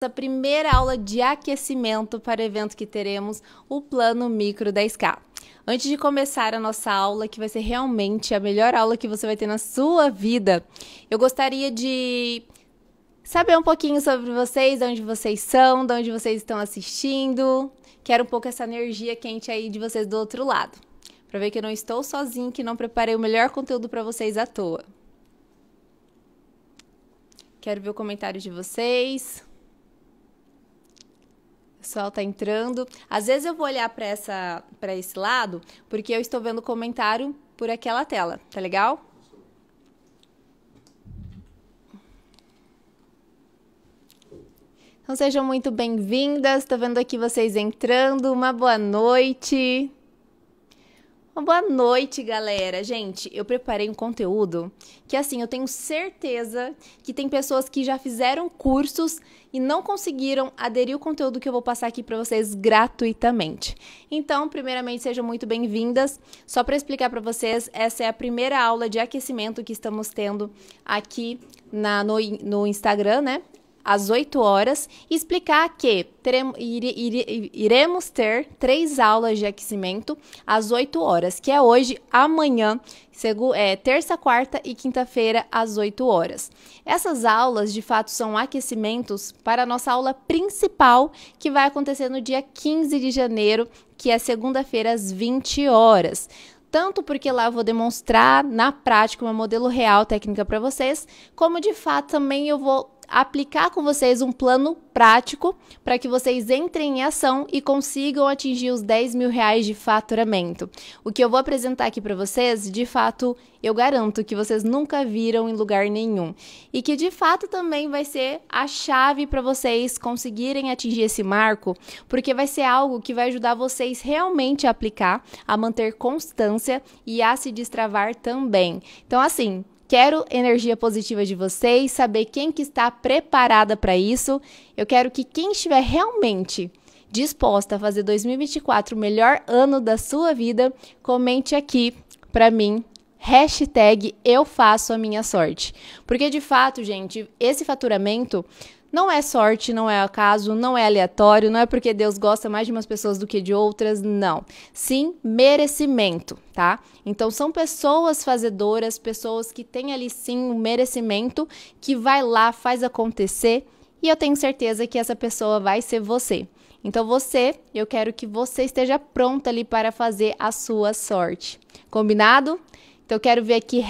A primeira aula de aquecimento para o evento que teremos, o Plano Micro 10K. Antes de começar a nossa aula, que vai ser realmente a melhor aula que você vai ter na sua vida, eu gostaria de saber um pouquinho sobre vocês, de onde vocês são, de onde vocês estão assistindo. Quero um pouco essa energia quente aí de vocês do outro lado, para ver que eu não estou sozinha, que não preparei o melhor conteúdo para vocês à toa. Quero ver o comentário de vocês. O pessoal tá entrando. Às vezes eu vou olhar para esse lado, porque eu estou vendo comentário por aquela tela, tá legal? Então sejam muito bem-vindas. Tô vendo aqui vocês entrando. Uma boa noite. Uma boa noite, galera. Gente, eu preparei um conteúdo que, assim, eu tenho certeza que tem pessoas que já fizeram cursos e não conseguiram aderir ao conteúdo que eu vou passar aqui para vocês gratuitamente. Então, primeiramente, sejam muito bem-vindas. Só para explicar para vocês, essa é a primeira aula de aquecimento que estamos tendo aqui no Instagram, né? Às 8 horas, e explicar que iremos ter 3 aulas de aquecimento às 8 horas, que é hoje, amanhã, terça, quarta e quinta-feira, às 8 horas. Essas aulas, de fato, são aquecimentos para a nossa aula principal, que vai acontecer no dia 15 de janeiro, que é segunda-feira, às 20 horas. Tanto porque lá eu vou demonstrar na prática uma modelo real técnica para vocês, como de fato também eu vou aplicar com vocês um plano prático para que vocês entrem em ação e consigam atingir os 10 mil reais de faturamento. O que eu vou apresentar aqui para vocês, de fato, eu garanto que vocês nunca viram em lugar nenhum. E que de fato também vai ser a chave para vocês conseguirem atingir esse marco, porque vai ser algo que vai ajudar vocês realmente a aplicar, a manter constância e a se destravar também. Então, assim, quero energia positiva de vocês, saber quem que está preparada para isso. Eu quero que quem estiver realmente disposta a fazer 2024 o melhor ano da sua vida, comente aqui para mim, #eu faço a minha sorte. Porque de fato, gente, esse faturamento não é sorte, não é acaso, não é aleatório, não é porque Deus gosta mais de umas pessoas do que de outras, não. Sim, merecimento, tá? Então, são pessoas fazedoras, pessoas que têm ali sim um merecimento, que vai lá, faz acontecer, e eu tenho certeza que essa pessoa vai ser você. Então, eu quero que você esteja pronta ali para fazer a sua sorte. Combinado? Então, eu quero ver aqui,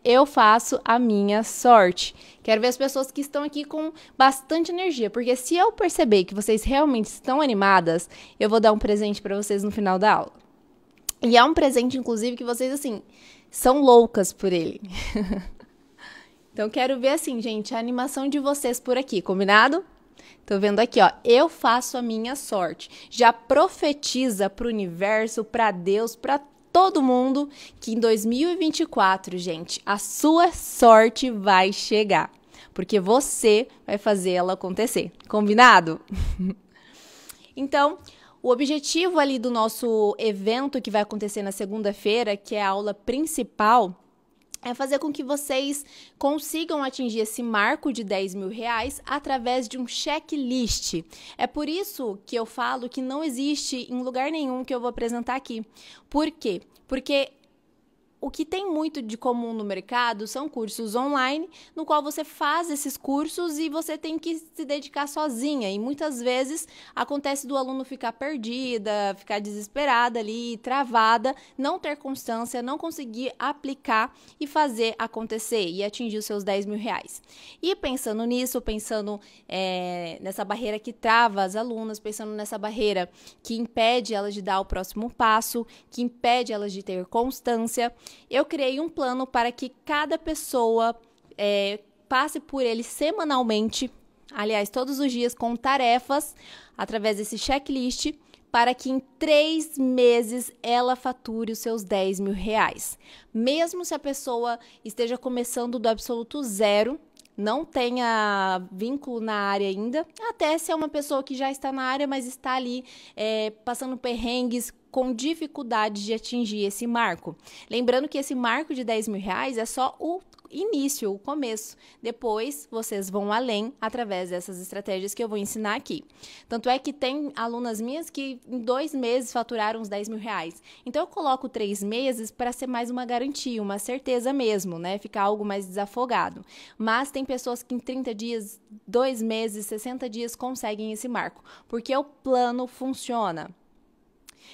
#eu faço a minha sorte. Quero ver as pessoas que estão aqui com bastante energia, porque se eu perceber que vocês realmente estão animadas, eu vou dar um presente para vocês no final da aula. E é um presente, inclusive, que vocês, assim, são loucas por ele. Então, quero ver, assim, gente, a animação de vocês por aqui, combinado? Tô vendo aqui, ó, eu faço a minha sorte. Já profetiza pro universo, para Deus, para todo mundo que em 2024, gente, a sua sorte vai chegar, porque você vai fazer ela acontecer, combinado? Então, o objetivo ali do nosso evento que vai acontecer na segunda-feira, que é a aula principal, é fazer com que vocês consigam atingir esse marco de 10 mil reais através de um checklist. É por isso que eu falo que não existe em lugar nenhum que eu vou apresentar aqui. Por quê? Porque o que tem muito de comum no mercado são cursos online, no qual você faz esses cursos e você tem que se dedicar sozinha. E muitas vezes acontece do aluno ficar perdida, ficar desesperada ali, travada, não ter constância, não conseguir aplicar e fazer acontecer e atingir os seus 10 mil reais. E pensando nisso, pensando nessa barreira que trava as alunas, pensando nessa barreira que impede elas de dar o próximo passo, que impede elas de ter constância, eu criei um plano para que cada pessoa passe por ele semanalmente, aliás, todos os dias com tarefas, através desse checklist, para que em 3 meses ela fature os seus 10 mil reais. Mesmo se a pessoa esteja começando do absoluto zero, não tenha vínculo na área ainda, até se é uma pessoa que já está na área, mas está ali passando perrengues, com dificuldade de atingir esse marco. Lembrando que esse marco de R$10.000 é só o início, o começo. Depois, vocês vão além através dessas estratégias que eu vou ensinar aqui. Tanto é que tem alunas minhas que em 2 meses faturaram uns R$10.000. Então, eu coloco 3 meses para ser mais uma garantia, uma certeza mesmo, né? Ficar algo mais desafogado. Mas tem pessoas que em 30 dias, 2 meses, 60 dias conseguem esse marco, porque o plano funciona.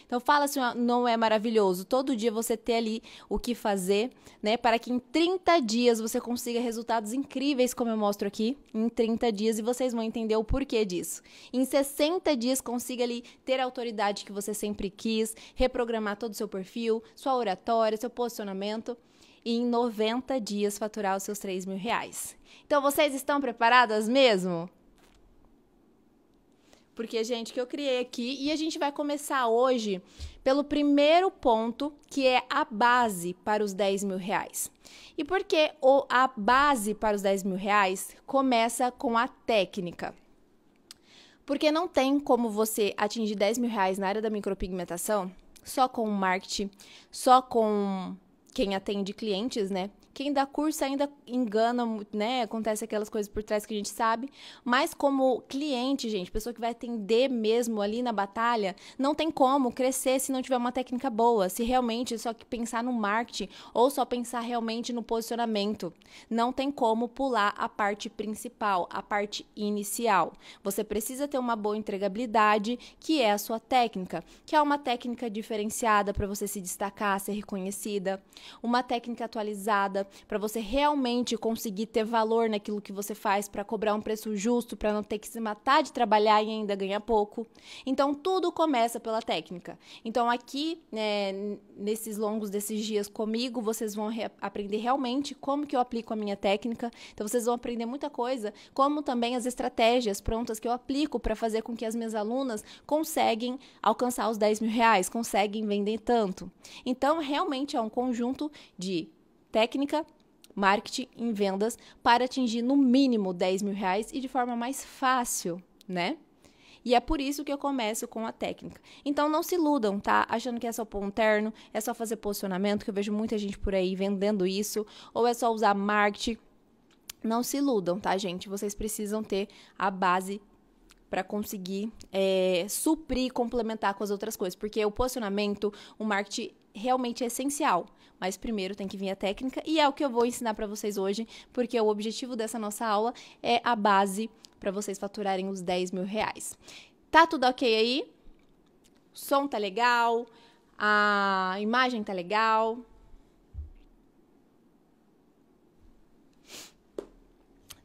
Então, fala se não é maravilhoso todo dia você ter ali o que fazer, né? Para que em 30 dias você consiga resultados incríveis, como eu mostro aqui, em 30 dias, e vocês vão entender o porquê disso. Em 60 dias, consiga ali ter a autoridade que você sempre quis, reprogramar todo o seu perfil, sua oratória, seu posicionamento, e em 90 dias faturar os seus R$3.000. Então, vocês estão preparadas mesmo? Porque, gente, que eu criei aqui, e a gente vai começar hoje pelo primeiro ponto, que é a base para os R$10.000. E por que a base para os R$10.000 começa com a técnica? Porque não tem como você atingir R$10.000 na área da micropigmentação só com o marketing, só com quem atende clientes, né? Quem dá curso ainda engana, né? Acontece aquelas coisas por trás que a gente sabe. Mas como cliente, gente, pessoa que vai atender mesmo ali na batalha, não tem como crescer se não tiver uma técnica boa. Se realmente só que pensar no marketing ou só pensar realmente no posicionamento. Não tem como pular a parte principal, a parte inicial. Você precisa ter uma boa entregabilidade, que é a sua técnica, que é uma técnica diferenciada para você se destacar, ser reconhecida, uma técnica atualizada, para você realmente conseguir ter valor naquilo que você faz, para cobrar um preço justo, para não ter que se matar de trabalhar e ainda ganhar pouco. Então, tudo começa pela técnica. Então, aqui, nesses longos desses dias comigo, vocês vão aprender realmente como que eu aplico a minha técnica. Então, vocês vão aprender muita coisa, como também as estratégias prontas que eu aplico para fazer com que as minhas alunas conseguem alcançar os R$10.000, conseguem vender tanto. Então, realmente é um conjunto de técnica, marketing em vendas para atingir no mínimo R$10.000 e de forma mais fácil, né? E é por isso que eu começo com a técnica. Então, não se iludam, tá? Achando que é só pôr um terno, é só fazer posicionamento, que eu vejo muita gente por aí vendendo isso, ou é só usar marketing. Não se iludam, tá, gente? Vocês precisam ter a base para conseguir suprir e complementar com as outras coisas, porque o posicionamento, o marketing realmente é essencial, mas primeiro tem que vir a técnica, e é o que eu vou ensinar para vocês hoje, porque o objetivo dessa nossa aula é a base para vocês faturarem os R$10.000. Tá tudo ok aí? O som tá legal? A imagem tá legal?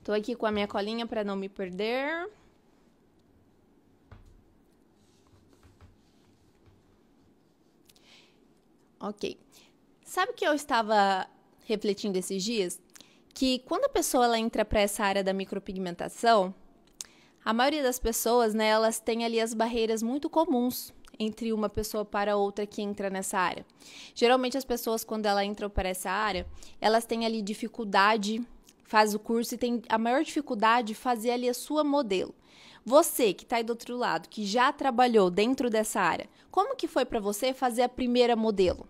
Tô aqui com a minha colinha para não me perder. Ok. Sabe o que eu estava refletindo esses dias? Que quando a pessoa ela entra para essa área da micropigmentação, a maioria das pessoas, né, elas têm ali as barreiras muito comuns entre uma pessoa para outra que entra nessa área. Geralmente as pessoas, quando elas entram para essa área, elas têm ali dificuldade, faz o curso e tem a maior dificuldade de fazer ali a sua modelo. Você que está aí do outro lado, que já trabalhou dentro dessa área, como que foi para você fazer a primeira modelo?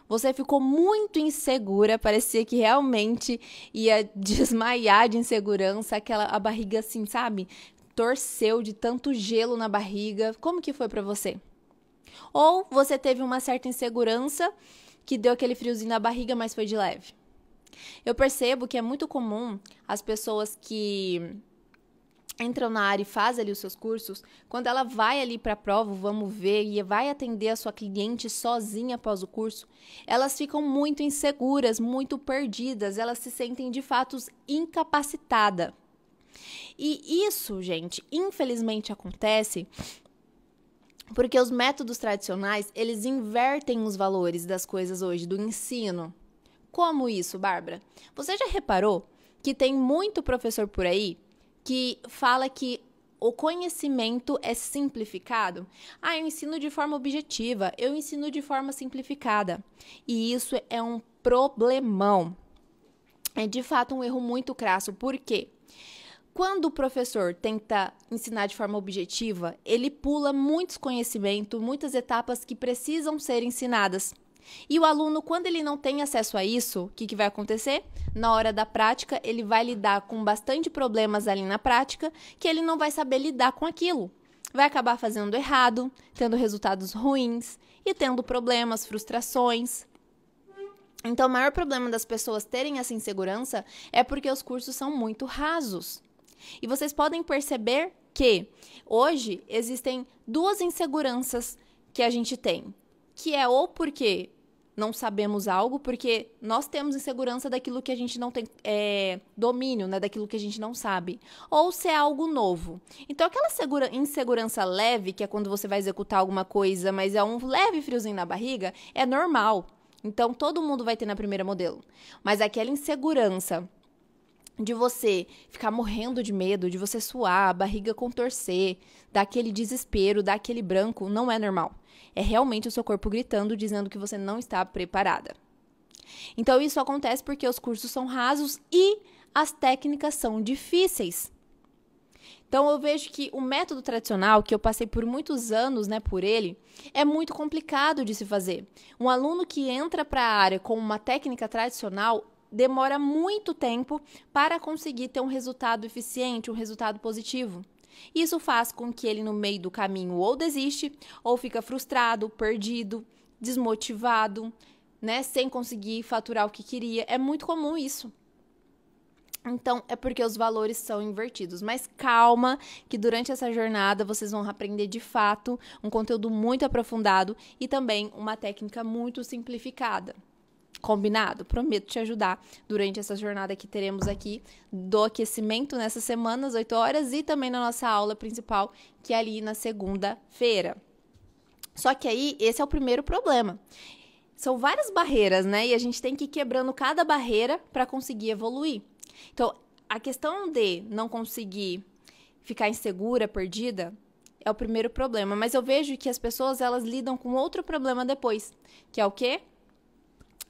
Você ficou muito insegura, parecia que realmente ia desmaiar de insegurança, a barriga assim, sabe? Torceu de tanto gelo na barriga. Como que foi para você? Ou você teve uma certa insegurança que deu aquele friozinho na barriga, mas foi de leve? Eu percebo que é muito comum as pessoas que entram na área e fazem ali os seus cursos, quando ela vai ali para a prova, vamos ver, e vai atender a sua cliente sozinha após o curso, elas ficam muito inseguras, muito perdidas, elas se sentem de fato incapacitadas. E isso, gente, infelizmente acontece porque os métodos tradicionais, eles invertem os valores das coisas hoje, do ensino. Como isso, Bárbara? Você já reparou que tem muito professor por aí que fala que o conhecimento é simplificado? Eu ensino de forma objetiva, eu ensino de forma simplificada. E isso é um problemão. É de fato um erro muito crasso. Por quê? Quando o professor tenta ensinar de forma objetiva, ele pula muitos conhecimentos, muitas etapas que precisam ser ensinadas. E o aluno, quando ele não tem acesso a isso, o que vai acontecer? Na hora da prática, ele vai lidar com bastante problemas ali na prática, que ele não vai saber lidar com aquilo. Vai acabar fazendo errado, tendo resultados ruins e tendo problemas, frustrações. Então, o maior problema das pessoas terem essa insegurança é porque os cursos são muito rasos. E vocês podem perceber que hoje existem duas inseguranças que a gente tem, que é ou porque não sabemos algo, porque nós temos insegurança daquilo que a gente não tem domínio, né, daquilo que a gente não sabe, ou se é algo novo. Então, aquela insegurança leve, que é quando você vai executar alguma coisa, mas é um leve friozinho na barriga, é normal. Então, todo mundo vai ter na primeira modelo. Mas aquela insegurança de você ficar morrendo de medo, de você suar, a barriga contorcer, dar aquele desespero, dar aquele branco, não é normal. É realmente o seu corpo gritando, dizendo que você não está preparada. Então, isso acontece porque os cursos são rasos e as técnicas são difíceis. Então, eu vejo que o método tradicional, que eu passei por muitos anos, né, por ele, é muito complicado de se fazer. Um aluno que entra para a área com uma técnica tradicional demora muito tempo para conseguir ter um resultado eficiente, um resultado positivo. Isso faz com que ele, no meio do caminho, ou desiste, ou fica frustrado, perdido, desmotivado, né, sem conseguir faturar o que queria. É muito comum isso. Então, é porque os valores são invertidos. Mas calma, que durante essa jornada vocês vão aprender de fato um conteúdo muito aprofundado e também uma técnica muito simplificada. Combinado? Prometo te ajudar durante essa jornada que teremos aqui do aquecimento nessa semana, às 8 horas, e também na nossa aula principal, que é ali na segunda-feira. Só que aí, esse é o primeiro problema. São várias barreiras, né? E a gente tem que ir quebrando cada barreira para conseguir evoluir. Então, a questão de não conseguir ficar insegura, perdida, é o primeiro problema. Mas eu vejo que as pessoas, elas lidam com outro problema depois, que é o quê?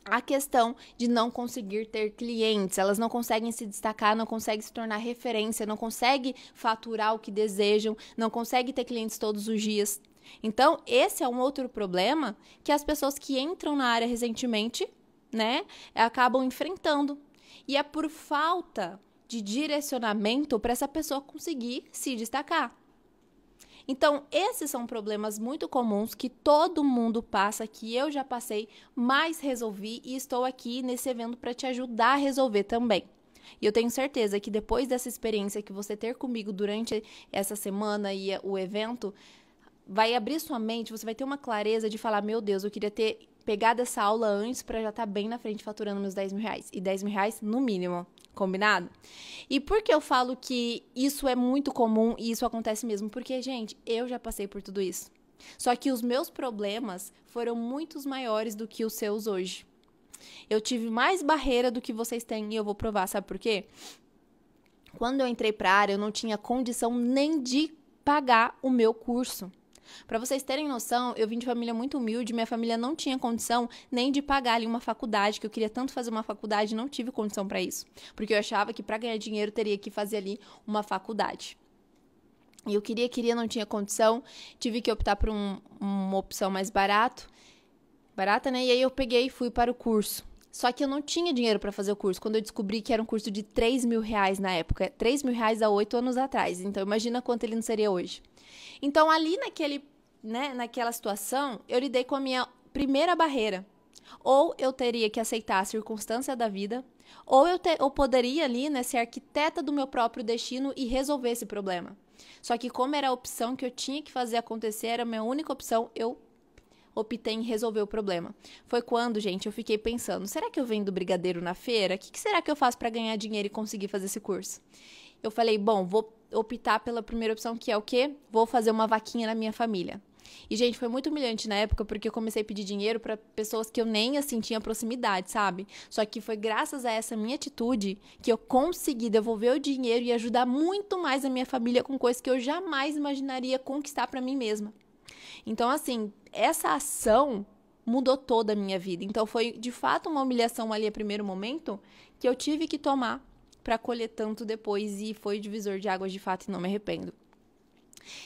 A questão de não conseguir ter clientes, elas não conseguem se destacar, não conseguem se tornar referência, não conseguem faturar o que desejam, não conseguem ter clientes todos os dias. Então, esse é um outro problema que as pessoas que entram na área recentemente, né, acabam enfrentando. E é por falta de direcionamento para essa pessoa conseguir se destacar. Então, esses são problemas muito comuns que todo mundo passa, que eu já passei, mas resolvi e estou aqui nesse evento para te ajudar a resolver também. E eu tenho certeza que depois dessa experiência que você ter comigo durante essa semana e o evento, vai abrir sua mente, você vai ter uma clareza de falar, meu Deus, eu queria ter pegado essa aula antes para já estar bem na frente faturando meus 10 mil reais. E 10 mil reais no mínimo. Combinado? E por que eu falo que isso é muito comum e isso acontece mesmo? Porque, gente, eu já passei por tudo isso. Só que os meus problemas foram muito maiores do que os seus hoje. Eu tive mais barreira do que vocês têm e eu vou provar, sabe por quê? Quando eu entrei para a área, eu não tinha condição nem de pagar o meu curso. Para vocês terem noção, eu vim de família muito humilde, minha família não tinha condição nem de pagar ali uma faculdade, que eu queria tanto fazer uma faculdade, não tive condição para isso, porque eu achava que para ganhar dinheiro teria que fazer ali uma faculdade. E eu queria, não tinha condição, tive que optar por uma opção mais barata, né? E aí eu peguei e fui para o curso. Só que eu não tinha dinheiro para fazer o curso, quando eu descobri que era um curso de 3 mil reais na época. 3 mil reais há 8 anos atrás, então imagina quanto ele não seria hoje. Então, ali naquela situação, eu lidei com a minha primeira barreira. Ou eu teria que aceitar a circunstância da vida, ou eu poderia ali, né, ser arquiteta do meu próprio destino e resolver esse problema. Só que como era a opção que eu tinha que fazer acontecer, era a minha única opção, eu optei em resolver o problema. Foi quando, gente, eu fiquei pensando, será que eu vendo brigadeiro na feira? O que será que eu faço para ganhar dinheiro e conseguir fazer esse curso? Eu falei, bom, vou optar pela primeira opção, que é o quê? Vou fazer uma vaquinha na minha família. E, gente, foi muito humilhante na época, porque eu comecei a pedir dinheiro para pessoas que eu nem, assim, tinha proximidade, sabe? Só que foi graças a essa minha atitude que eu consegui devolver o dinheiro e ajudar muito mais a minha família com coisas que eu jamais imaginaria conquistar para mim mesma. Então, assim, essa ação mudou toda a minha vida. Então, foi, de fato, uma humilhação ali a primeiro momento que eu tive que tomar para colher tanto depois e foi divisor de águas de fato e não me arrependo.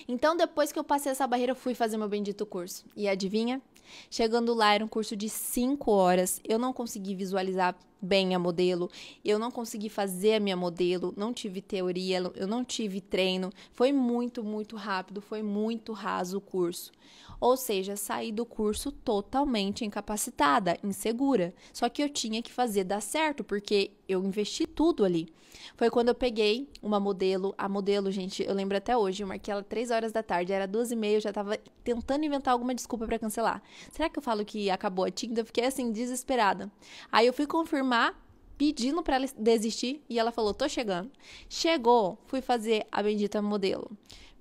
Então, depois que eu passei essa barreira, eu fui fazer meu bendito curso. E adivinha? Chegando lá, era um curso de 5 horas. Eu não consegui visualizar bem a modelo, eu não consegui fazer a minha modelo, não tive teoria, eu não tive treino. Foi muito, muito rápido, foi muito raso o curso. Ou seja, saí do curso totalmente incapacitada, insegura. Só que eu tinha que fazer dar certo, porque eu investi tudo ali. Foi quando eu peguei uma modelo, a modelo, gente, eu lembro até hoje, eu marquei ela 3 horas da tarde, era 2h30, eu já tava tentando inventar alguma desculpa pra cancelar. Será que eu falo que acabou a tinta? Eu fiquei assim, desesperada. Aí eu fui confirmar, pedindo pra ela desistir, e ela falou, tô chegando. Chegou, fui fazer a bendita modelo.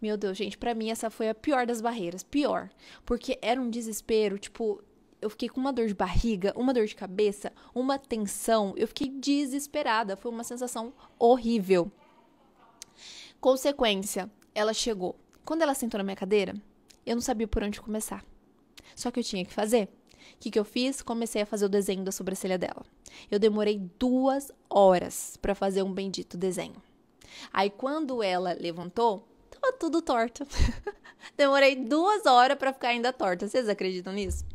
Meu Deus, gente, pra mim essa foi a pior das barreiras, pior. Porque era um desespero, tipo, eu fiquei com uma dor de barriga, uma dor de cabeça, uma tensão, eu fiquei desesperada, foi uma sensação horrível. Consequência, ela chegou. Quando ela sentou na minha cadeira, eu não sabia por onde começar. Só que eu tinha que fazer. O que eu fiz? Comecei a fazer o desenho da sobrancelha dela. Eu demorei 2 horas pra fazer um bendito desenho. Aí quando ela levantou, tava tudo torto. Demorei 2 horas pra ficar ainda torta. Vocês acreditam nisso?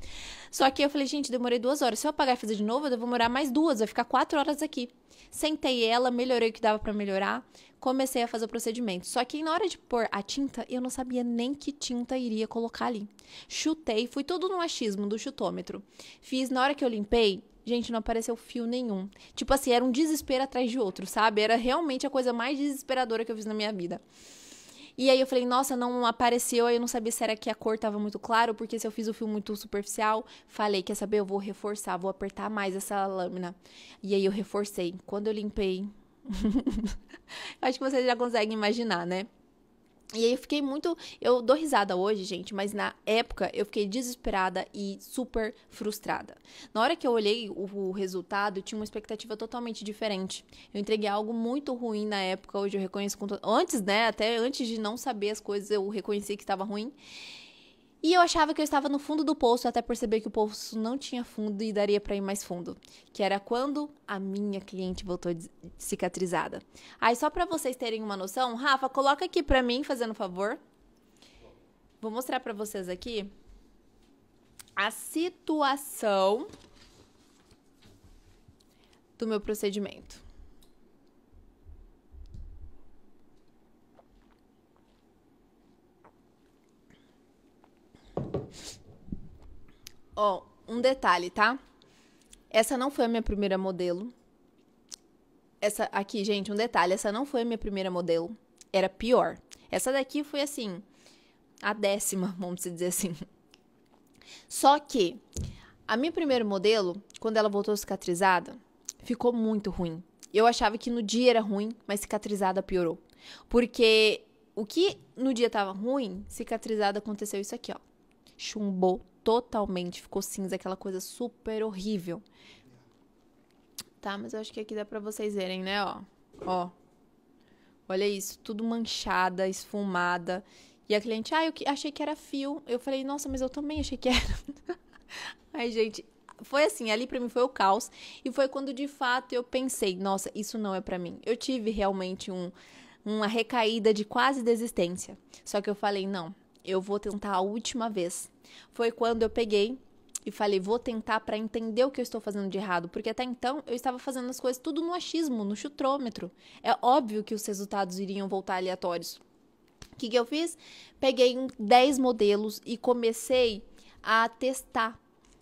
Só que eu falei, gente, demorei 2 horas. Se eu apagar e fazer de novo, eu vou demorar mais 2. Vai ficar 4 horas aqui. Sentei ela, melhorei o que dava pra melhorar. Comecei a fazer o procedimento. Só que na hora de pôr a tinta, eu não sabia nem que tinta iria colocar ali. Chutei, fui tudo no achismo do chutômetro. Fiz, na hora que eu limpei, gente, não apareceu fio nenhum. Tipo assim, era um desespero atrás de outro, sabe? Era realmente a coisa mais desesperadora que eu fiz na minha vida. E aí eu falei, nossa, não apareceu, aí eu não sabia se era que a cor tava muito clara, porque se eu fiz o fio muito superficial, falei, quer saber, eu vou reforçar, vou apertar mais essa lâmina. E aí eu reforcei. Quando eu limpei, acho que vocês já conseguem imaginar, né? E aí eu fiquei muito... Eu dou risada hoje, gente, mas na época eu fiquei desesperada e super frustrada. Na hora que eu olhei o resultado, eu tinha uma expectativa totalmente diferente. Eu entreguei algo muito ruim na época, hoje eu reconheço... Antes, né, até antes de não saber as coisas, eu reconheci que estava ruim. E eu achava que eu estava no fundo do poço, até perceber que o poço não tinha fundo e daria para ir mais fundo. Que era quando a minha cliente voltou cicatrizada. Aí, só para vocês terem uma noção, Rafa, coloca aqui para mim, fazendo favor. Vou mostrar para vocês aqui a situação do meu procedimento. Ó, um detalhe, tá? Essa não foi a minha primeira modelo. Essa aqui, gente, um detalhe. Essa não foi a minha primeira modelo. Era pior. Essa daqui foi, assim, a 10ª, vamos dizer assim. Só que a minha primeira modelo, quando ela voltou cicatrizada, ficou muito ruim. Eu achava que no dia era ruim, mas cicatrizada piorou. Porque o que no dia tava ruim, cicatrizada aconteceu isso aqui, ó. Chumbou totalmente, ficou cinza, aquela coisa super horrível. Tá, mas eu acho que aqui dá pra vocês verem, né, ó. Ó. Olha isso, tudo manchada, esfumada. E a cliente, eu achei que era fio. Eu falei, nossa, mas eu também achei que era. Ai, gente, foi assim, ali pra mim foi o caos. E foi quando, de fato, eu pensei, nossa, isso não é pra mim. Eu tive realmente uma recaída de quase desistência. Só que eu falei, não, eu vou tentar a última vez. Foi quando eu peguei e falei, vou tentar para entender o que eu estou fazendo de errado. Porque até então eu estava fazendo as coisas tudo no achismo, no chutômetro. É óbvio que os resultados iriam voltar aleatórios. O que eu fiz? Peguei 10 modelos e comecei a testar.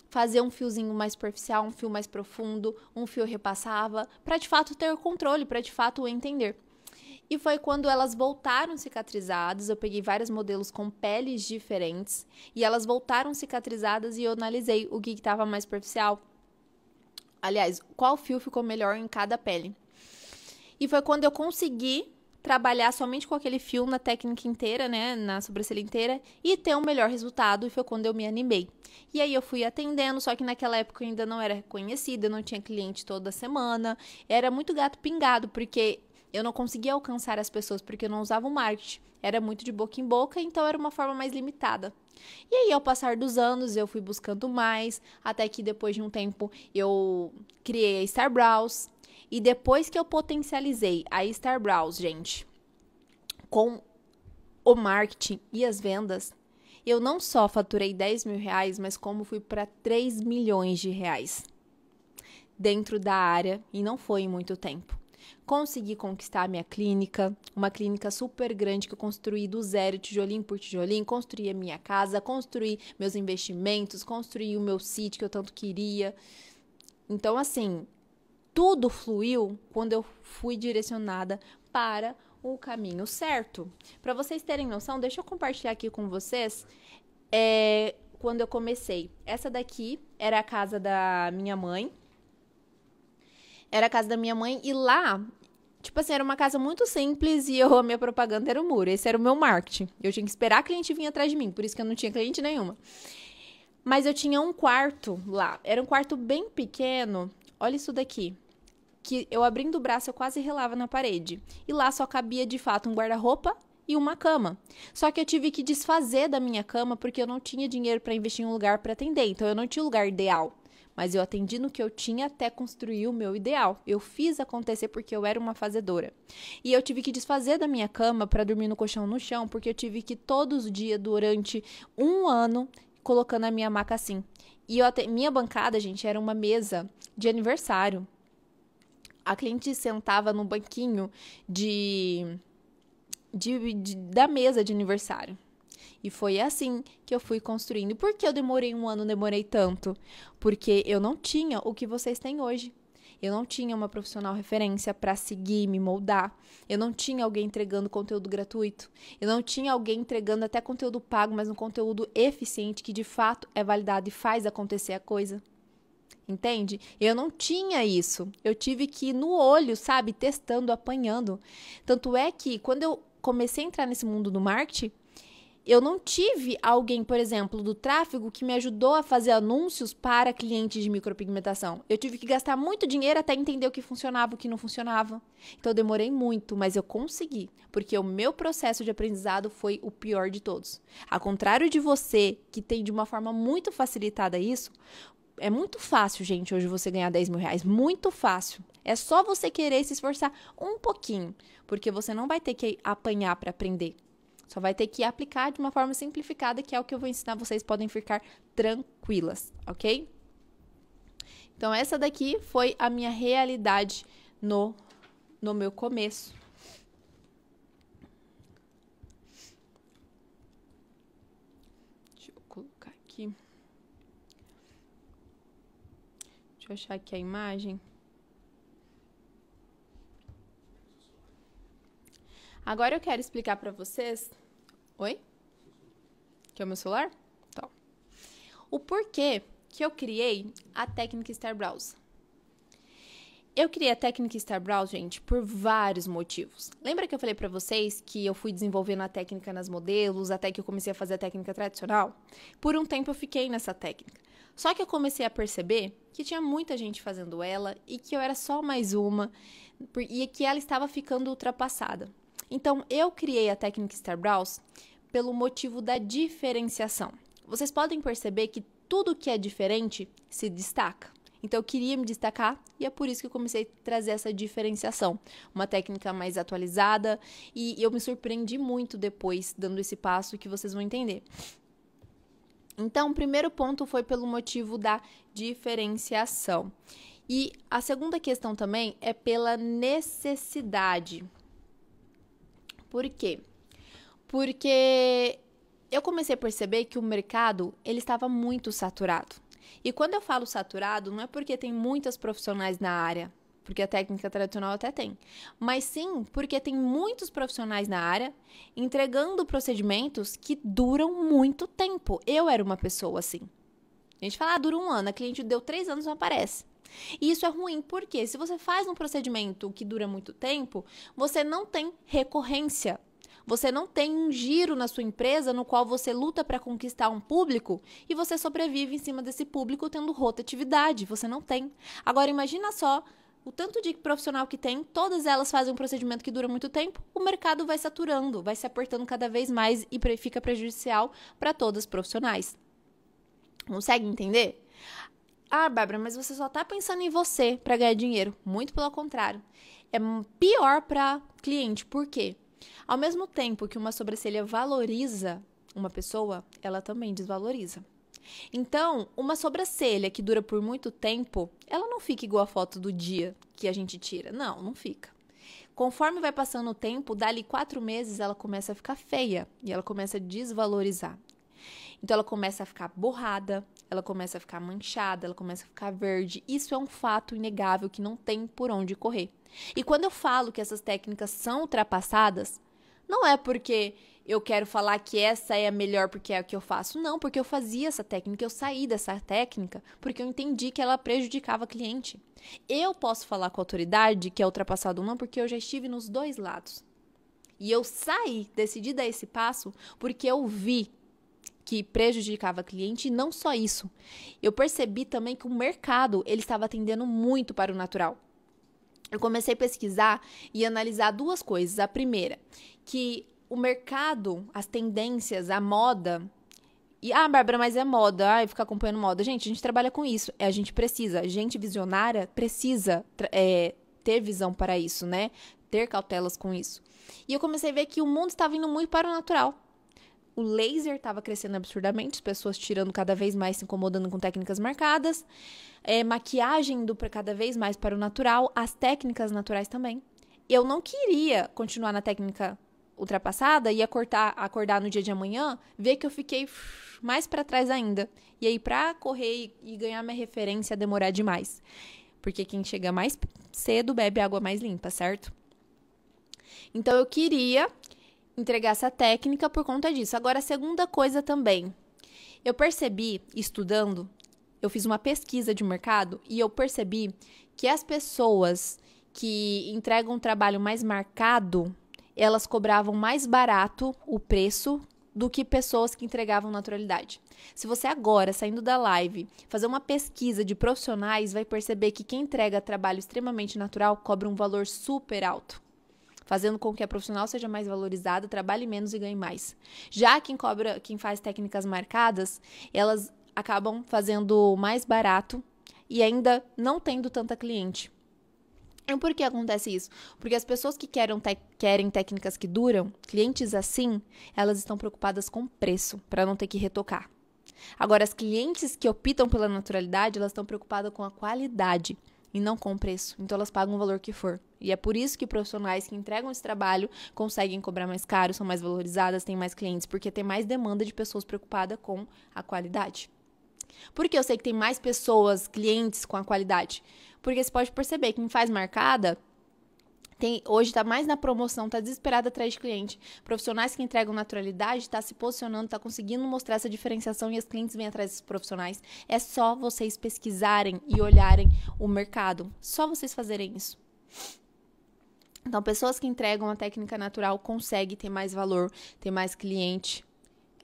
Fazer um fiozinho mais superficial, um fio mais profundo, um fio repassava, para de fato ter o controle, para de fato entender. E foi quando elas voltaram cicatrizadas, eu peguei vários modelos com peles diferentes, e elas voltaram cicatrizadas e eu analisei o que estava mais superficial. Aliás, qual fio ficou melhor em cada pele. E foi quando eu consegui trabalhar somente com aquele fio na técnica inteira, né, na sobrancelha inteira, e ter um melhor resultado, e foi quando eu me animei. E aí eu fui atendendo, só que naquela época eu ainda não era reconhecida, eu não tinha cliente toda semana, era muito gato pingado, porque eu não conseguia alcançar as pessoas porque eu não usava o marketing. Era muito de boca em boca, então era uma forma mais limitada. E aí, ao passar dos anos, eu fui buscando mais, até que depois de um tempo eu criei a Star Brows. E depois que eu potencializei a Star Browse, gente, com o marketing e as vendas, eu não só faturei 10 mil reais, mas como fui para 3 milhões de reais dentro da área, e não foi em muito tempo. Consegui conquistar a minha clínica, uma clínica super grande que eu construí do zero, tijolinho por tijolinho, construí a minha casa, construí meus investimentos, construí o meu sítio que eu tanto queria. Então, assim, tudo fluiu quando eu fui direcionada para o caminho certo. Para vocês terem noção, deixa eu compartilhar aqui com vocês quando eu comecei. Essa daqui era a casa da minha mãe. Era a casa da minha mãe e lá, tipo assim, era uma casa muito simples e a minha propaganda era o muro. Esse era o meu marketing. Eu tinha que esperar a cliente vir atrás de mim, por isso que eu não tinha cliente nenhuma. Mas eu tinha um quarto lá. Era um quarto bem pequeno. Olha isso daqui. Que eu abrindo o braço, eu quase relava na parede. E lá só cabia, de fato, um guarda-roupa e uma cama. Só que eu tive que desfazer da minha cama porque eu não tinha dinheiro para investir em um lugar para atender. Então, eu não tinha o lugar ideal. Mas eu atendi no que eu tinha até construir o meu ideal. Eu fiz acontecer porque eu era uma fazedora. E eu tive que desfazer da minha cama para dormir no colchão no chão, porque eu tive que todos os dias, durante um ano, colocando a minha maca assim. E minha bancada, gente, era uma mesa de aniversário. A cliente sentava no banquinho da mesa de aniversário. E foi assim que eu fui construindo. E por que eu demorei um ano, demorei tanto? Porque eu não tinha o que vocês têm hoje. Eu não tinha uma profissional referência para seguir, me moldar. Eu não tinha alguém entregando conteúdo gratuito. Eu não tinha alguém entregando até conteúdo pago, mas um conteúdo eficiente que de fato é validado e faz acontecer a coisa. Entende? Eu não tinha isso. Eu tive que ir no olho, sabe? Testando, apanhando. Tanto é que quando eu comecei a entrar nesse mundo do marketing, eu não tive alguém, por exemplo, do tráfego que me ajudou a fazer anúncios para clientes de micropigmentação. Eu tive que gastar muito dinheiro até entender o que funcionava e o que não funcionava. Então, eu demorei muito, mas eu consegui, porque o meu processo de aprendizado foi o pior de todos. Ao contrário de você, que tem de uma forma muito facilitada isso, é muito fácil, gente, hoje você ganhar 10 mil reais. Muito fácil. É só você querer se esforçar um pouquinho, porque você não vai ter que apanhar para aprender. Só vai ter que aplicar de uma forma simplificada, que é o que eu vou ensinar. Vocês podem ficar tranquilas, ok? Então, essa daqui foi a minha realidade no meu começo. Deixa eu colocar aqui. Deixa eu achar aqui a imagem. Agora eu quero explicar para vocês... Oi? Que é o meu celular? Então. O porquê que eu criei a técnica Star Browse. Eu criei a técnica Star Browse, gente, por vários motivos. Lembra que eu falei para vocês que eu fui desenvolvendo a técnica nas modelos, até que eu comecei a fazer a técnica tradicional? Por um tempo eu fiquei nessa técnica. Só que eu comecei a perceber que tinha muita gente fazendo ela e que eu era só mais uma e que ela estava ficando ultrapassada. Então, eu criei a técnica Star Browse pelo motivo da diferenciação. Vocês podem perceber que tudo que é diferente se destaca. Então, eu queria me destacar e é por isso que eu comecei a trazer essa diferenciação. Uma técnica mais atualizada e eu me surpreendi muito depois, dando esse passo, que vocês vão entender. Então, o primeiro ponto foi pelo motivo da diferenciação. E a segunda questão também é pela necessidade. Por quê? Porque eu comecei a perceber que o mercado ele estava muito saturado. E quando eu falo saturado, não é porque tem muitas profissionais na área, porque a técnica tradicional até tem, mas sim porque tem muitos profissionais na área entregando procedimentos que duram muito tempo. Eu era uma pessoa assim. A gente fala, dura um ano, a cliente deu 3 anos e não aparece. E isso é ruim, porque se você faz um procedimento que dura muito tempo, você não tem recorrência. Você não tem um giro na sua empresa no qual você luta para conquistar um público e você sobrevive em cima desse público tendo rotatividade. Você não tem. Agora, imagina só o tanto de profissional que tem, todas elas fazem um procedimento que dura muito tempo, o mercado vai saturando, vai se apertando cada vez mais e fica prejudicial para todas as profissionais. Consegue entender? Ah, Bárbara, mas você só tá pensando em você para ganhar dinheiro. Muito pelo contrário. É pior para cliente. Por quê? Ao mesmo tempo que uma sobrancelha valoriza uma pessoa, ela também desvaloriza. Então, uma sobrancelha que dura por muito tempo, ela não fica igual a foto do dia que a gente tira. Não, não fica. Conforme vai passando o tempo, dali 4 meses, ela começa a ficar feia e ela começa a desvalorizar. Então, ela começa a ficar borrada, ela começa a ficar manchada, ela começa a ficar verde. Isso é um fato inegável que não tem por onde correr. E quando eu falo que essas técnicas são ultrapassadas, não é porque eu quero falar que essa é a melhor porque é a que eu faço. Não, porque eu fazia essa técnica, eu saí dessa técnica porque eu entendi que ela prejudicava a cliente. Eu posso falar com autoridade que é ultrapassado ou não porque eu já estive nos dois lados. E eu saí, decidi dar esse passo porque eu vi que prejudicava a cliente e não só isso. Eu percebi também que o mercado ele estava atendendo muito para o natural. Eu comecei a pesquisar e analisar duas coisas. A primeira, que o mercado, as tendências, a moda... Bárbara, mas é moda, ficar acompanhando moda. Gente, a gente trabalha com isso. A gente precisa, gente visionária precisa ter visão para isso, né? Ter cautelas com isso. E eu comecei a ver que o mundo estava indo muito para o natural. O laser estava crescendo absurdamente, as pessoas tirando cada vez mais, se incomodando com técnicas marcadas. Maquiagem indo cada vez mais para o natural, as técnicas naturais também. Eu não queria continuar na técnica ultrapassada e acordar no dia de amanhã, ver que eu fiquei mais para trás ainda. E aí, para correr e ganhar minha referência, demorar demais. Porque quem chega mais cedo bebe água mais limpa, certo? Então, eu queria entregar essa técnica por conta disso. Agora, a segunda coisa também. Eu percebi, estudando, eu fiz uma pesquisa de mercado e eu percebi que as pessoas que entregam um trabalho mais marcado, elas cobravam mais barato o preço do que pessoas que entregavam naturalidade. Se você agora, saindo da live, fazer uma pesquisa de profissionais, vai perceber que quem entrega trabalho extremamente natural cobra um valor super alto, fazendo com que a profissional seja mais valorizada, trabalhe menos e ganhe mais. Já quem faz técnicas marcadas, elas acabam fazendo mais barato e ainda não tendo tanta cliente. E por que acontece isso? Porque as pessoas que querem técnicas que duram, clientes assim, elas estão preocupadas com preço, para não ter que retocar. Agora, as clientes que optam pela naturalidade, elas estão preocupadas com a qualidade e não com o preço. Então, elas pagam o valor que for. E é por isso que profissionais que entregam esse trabalho conseguem cobrar mais caro, são mais valorizadas, têm mais clientes, porque tem mais demanda de pessoas preocupadas com a qualidade. Por que eu sei que tem mais pessoas, clientes com a qualidade? Porque você pode perceber que quem faz marcada hoje está mais na promoção, está desesperado atrás de cliente. Profissionais que entregam naturalidade, está se posicionando, está conseguindo mostrar essa diferenciação e os clientes vêm atrás desses profissionais. É só vocês pesquisarem e olharem o mercado. Só vocês fazerem isso. Então, pessoas que entregam a técnica natural conseguem ter mais valor, ter mais cliente.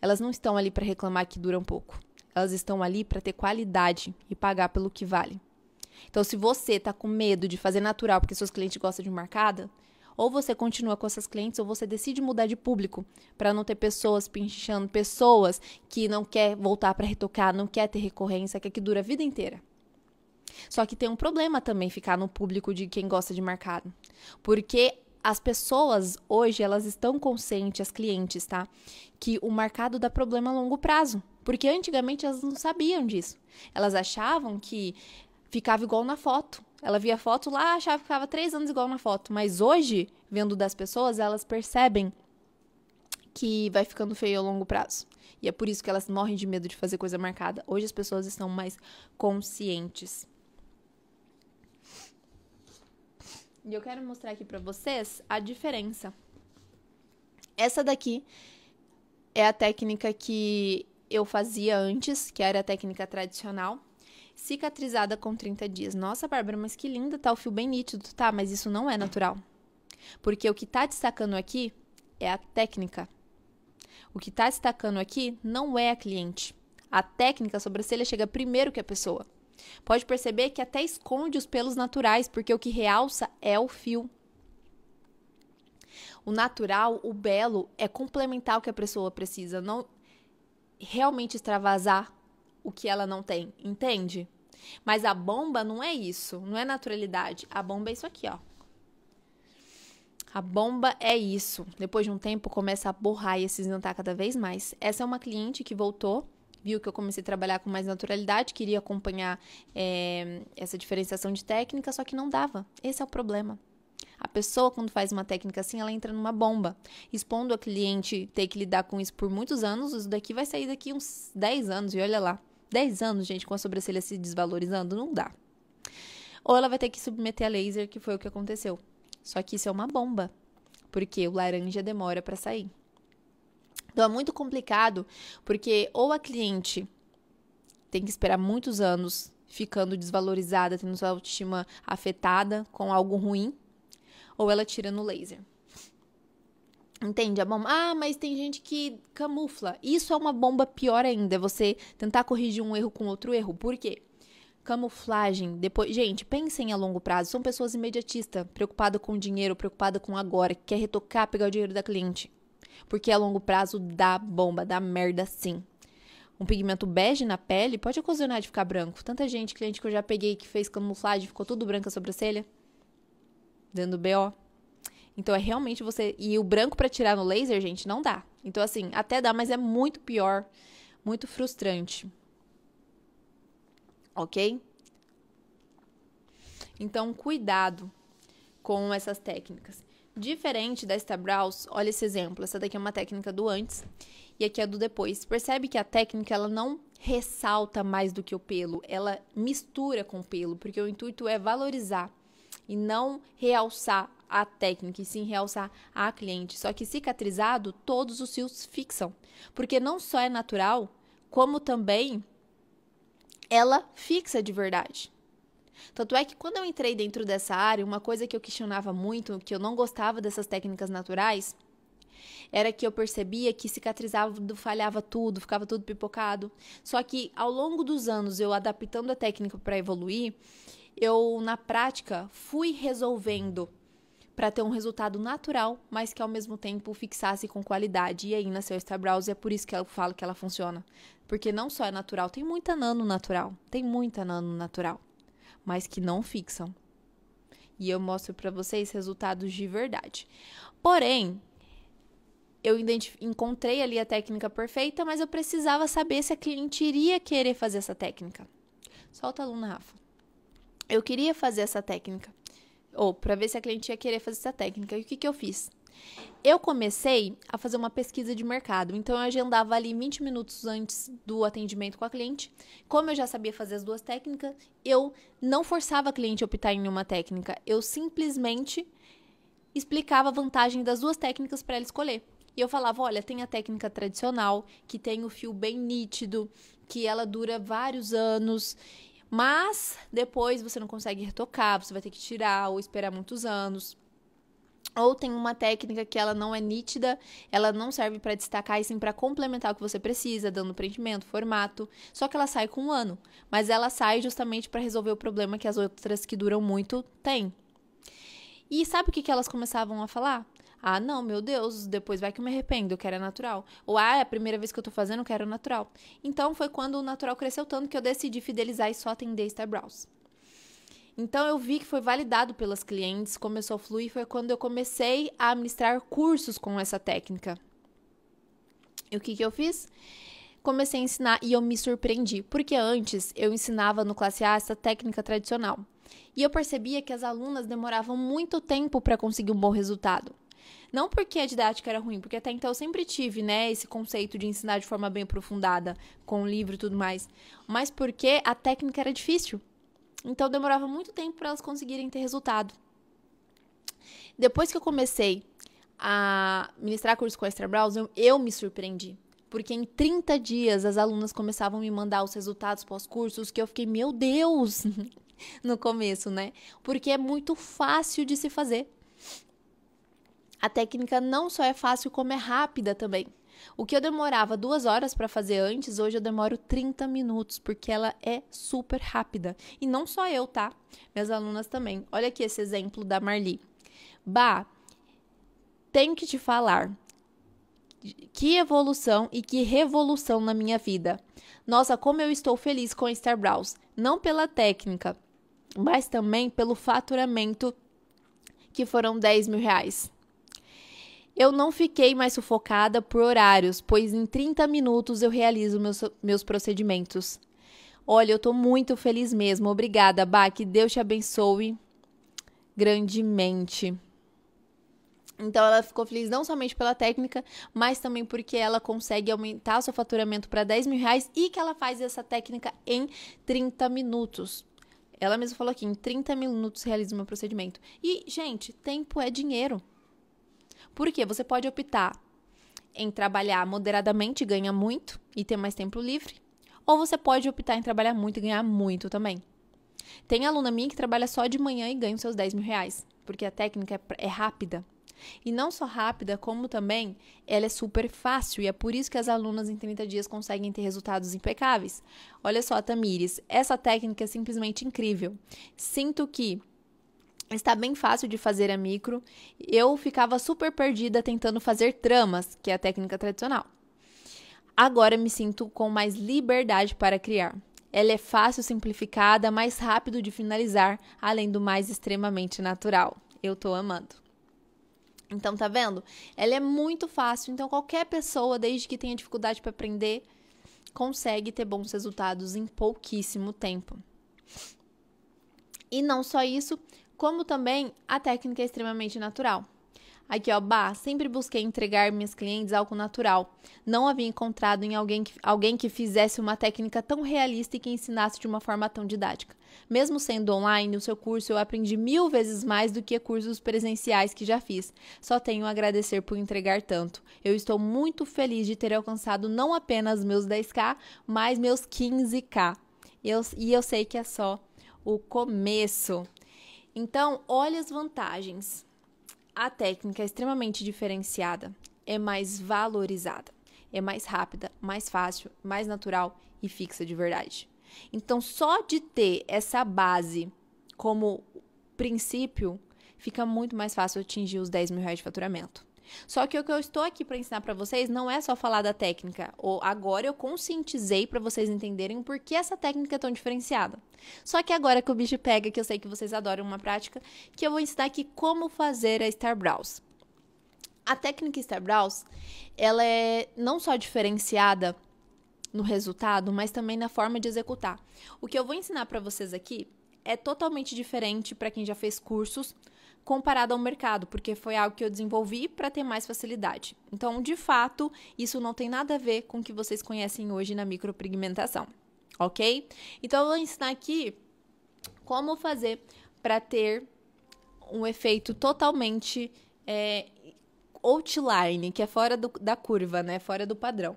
Elas não estão ali para reclamar que dura um pouco. Elas estão ali para ter qualidade e pagar pelo que vale. Então, se você está com medo de fazer natural porque seus clientes gostam de marcada, ou você continua com essas clientes ou você decide mudar de público para não ter pessoas pinchando, pessoas que não quer voltar para retocar, não quer ter recorrência, quer que dura a vida inteira. Só que tem um problema também ficar no público de quem gosta de marcado. Porque as pessoas hoje, elas estão conscientes, as clientes, tá? Que o marcado dá problema a longo prazo. Porque antigamente elas não sabiam disso. Elas achavam que ficava igual na foto. Ela via a foto lá, achava que ficava 3 anos igual na foto. Mas hoje, vendo das pessoas, elas percebem que vai ficando feio a longo prazo. E é por isso que elas morrem de medo de fazer coisa marcada. Hoje as pessoas estão mais conscientes. E eu quero mostrar aqui pra vocês a diferença. Essa daqui é a técnica que eu fazia antes, que era a técnica tradicional. Cicatrizada com 30 dias. Nossa, Bárbara, mas que linda, tá o fio bem nítido. Tá, mas isso não é natural. Porque o que tá destacando aqui é a técnica. O que tá destacando aqui não é a cliente. A técnica, a sobrancelha chega primeiro que a pessoa. Pode perceber que até esconde os pelos naturais, porque o que realça é o fio. O natural, o belo, é complementar o que a pessoa precisa, não realmente extravasar o que ela não tem, entende? Mas a bomba não é isso, não é naturalidade. A bomba é isso aqui, ó. A bomba é isso. Depois de um tempo, começa a borrar e a cinzentar cada vez mais. Essa é uma cliente que voltou, viu que eu comecei a trabalhar com mais naturalidade, queria acompanhar essa diferenciação de técnica, só que não dava. Esse é o problema. A pessoa, quando faz uma técnica assim, ela entra numa bomba, expondo a cliente ter que lidar com isso por muitos anos. Isso daqui vai sair daqui uns 10 anos, e olha lá. 10 anos, gente, com a sobrancelha se desvalorizando, não dá. Ou ela vai ter que submeter a laser, que foi o que aconteceu. Só que isso é uma bomba, porque o laranja demora para sair. Então é muito complicado, porque ou a cliente tem que esperar muitos anos ficando desvalorizada, tendo sua autoestima afetada com algo ruim, ou ela tira no laser. Entende? A bomba. Ah, mas tem gente que camufla. Isso é uma bomba pior ainda, é você tentar corrigir um erro com outro erro. Por quê? Camuflagem, depois, gente, pensem a longo prazo, são pessoas imediatistas, preocupadas com o dinheiro, preocupadas com agora, que quer retocar, pegar o dinheiro da cliente. Porque a longo prazo dá bomba, dá merda sim. Um pigmento bege na pele pode ocasionar de ficar branco. Tanta gente, cliente que eu já peguei que fez camuflagem, ficou tudo branco a sobrancelha, dando BO. Então é realmente você, e o branco pra tirar no laser, gente, não dá. Então assim, até dá, mas é muito pior, muito frustrante. Ok? Então, cuidado com essas técnicas. Diferente da Stabrows, olha esse exemplo. Essa daqui é uma técnica do antes e aqui é do depois. Percebe que a técnica ela não ressalta mais do que o pelo, ela mistura com o pelo, porque o intuito é valorizar e não realçar a técnica, e sim realçar a cliente. Só que cicatrizado, todos os fios fixam, porque não só é natural, como também ela fixa de verdade. Tanto é que quando eu entrei dentro dessa área, uma coisa que eu questionava muito, que eu não gostava dessas técnicas naturais, era que eu percebia que cicatrizava, falhava tudo, ficava tudo pipocado. Só que ao longo dos anos, eu adaptando a técnica para evoluir, eu na prática fui resolvendo para ter um resultado natural, mas que ao mesmo tempo fixasse com qualidade. E aí nasceu a Stabrows e é por isso que eu falo que ela funciona. Porque não só é natural, tem muita nano natural, mas que não fixam. E eu mostro para vocês resultados de verdade. Porém, eu encontrei ali a técnica perfeita, mas eu precisava saber se a cliente iria querer fazer essa técnica. Solta a aluna, Rafa. Eu queria fazer essa técnica. Ou para ver se a cliente ia querer fazer essa técnica. E o que eu fiz? Eu comecei a fazer uma pesquisa de mercado. Então, eu agendava ali 20 minutos antes do atendimento com a cliente. Como eu já sabia fazer as duas técnicas, eu não forçava a cliente a optar em uma técnica. Eu simplesmente explicava a vantagem das duas técnicas para ela escolher. E eu falava, olha, tem a técnica tradicional, que tem o fio bem nítido, que ela dura vários anos, mas depois você não consegue retocar, você vai ter que tirar ou esperar muitos anos. Ou tem uma técnica que ela não é nítida, ela não serve para destacar e sim para complementar o que você precisa, dando preenchimento, formato. Só que ela sai com 1 ano, mas ela sai justamente para resolver o problema que as outras que duram muito têm. E sabe o que elas começavam a falar? Ah, não, meu Deus, depois vai que eu me arrependo, eu quero é natural. Ou, é a primeira vez que eu tô fazendo, eu quero natural. Então, foi quando o natural cresceu tanto que eu decidi fidelizar e só atender Stabrows. Então, eu vi que foi validado pelas clientes, começou a fluir, foi quando eu comecei a ministrar cursos com essa técnica. E o que eu fiz? Comecei a ensinar e eu me surpreendi, porque antes eu ensinava no Classe A essa técnica tradicional. E eu percebia que as alunas demoravam muito tempo para conseguir um bom resultado. Não porque a didática era ruim, porque até então eu sempre tive, né, esse conceito de ensinar de forma bem aprofundada, com livro e tudo mais, mas porque a técnica era difícil. Então demorava muito tempo para elas conseguirem ter resultado. Depois que eu comecei a ministrar curso com a Stabrows, eu me surpreendi. Porque em 30 dias as alunas começavam a me mandar os resultados pós-cursos, que eu fiquei, meu Deus, no começo, né? Porque é muito fácil de se fazer. A técnica não só é fácil, como é rápida também. O que eu demorava 2 horas para fazer antes, hoje eu demoro 30 minutos, porque ela é super rápida. E não só eu, tá? Minhas alunas também. Olha aqui esse exemplo da Marli. Bah, tenho que te falar Que evolução e que revolução na minha vida. Nossa, como eu estou feliz com a Star Browse. Não pela técnica, mas também pelo faturamento, que foram 10 mil reais. Eu não fiquei mais sufocada por horários, pois em 30 minutos eu realizo meus procedimentos. Olha, eu tô muito feliz mesmo. Obrigada, Bá. Que Deus te abençoe grandemente. Então, ela ficou feliz não somente pela técnica, mas também porque ela consegue aumentar o seu faturamento para 10 mil reais e que ela faz essa técnica em 30 minutos. Ela mesma falou aqui, em 30 minutos realiza o meu procedimento. E, gente, tempo é dinheiro. Por quê? Você pode optar em trabalhar moderadamente e ganhar muito e ter mais tempo livre. Ou você pode optar em trabalhar muito e ganhar muito também. Tem aluna minha que trabalha só de manhã e ganha os seus 10 mil reais. Porque a técnica é rápida. E não só rápida, como também ela é super fácil. E é por isso que as alunas em 30 dias conseguem ter resultados impecáveis. Olha só, Tamires, essa técnica é simplesmente incrível. Sinto que está bem fácil de fazer a micro. Eu ficava super perdida tentando fazer tramas, que é a técnica tradicional. Agora me sinto com mais liberdade para criar. Ela é fácil, simplificada, mais rápido de finalizar, além do mais extremamente natural. Eu tô amando. Então, tá vendo? Ela é muito fácil, então qualquer pessoa, desde que tenha dificuldade para aprender, consegue ter bons resultados em pouquíssimo tempo. E não só isso, como também a técnica é extremamente natural. Aqui, ó, sempre busquei entregar minhas clientes algo natural. Não havia encontrado em alguém que fizesse uma técnica tão realista e que ensinasse de uma forma tão didática. Mesmo sendo online, o seu curso eu aprendi 1000 vezes mais do que cursos presenciais que já fiz. Só tenho a agradecer por entregar tanto. Eu estou muito feliz de ter alcançado não apenas meus 10k, mas meus 15k. E eu sei que é só o começo. Então, olha as vantagens. A técnica é extremamente diferenciada, é mais valorizada, é mais rápida, mais fácil, mais natural e fixa de verdade. Então, só de ter essa base como princípio, fica muito mais fácil atingir os 10 mil reais de faturamento. Só que o que eu estou aqui para ensinar para vocês não é só falar da técnica. Agora eu conscientizei para vocês entenderem por que essa técnica é tão diferenciada. Só que agora que o bicho pega, que eu sei que vocês adoram uma prática, que eu vou ensinar aqui como fazer a Star Browse. A técnica Star Browse, ela é não só diferenciada no resultado, mas também na forma de executar. O que eu vou ensinar para vocês aqui é totalmente diferente para quem já fez cursos, comparado ao mercado, porque foi algo que eu desenvolvi para ter mais facilidade. Então, de fato, isso não tem nada a ver com o que vocês conhecem hoje na micropigmentação, ok? Então, eu vou ensinar aqui como fazer para ter um efeito totalmente outline, que é fora da curva, né? Fora do padrão.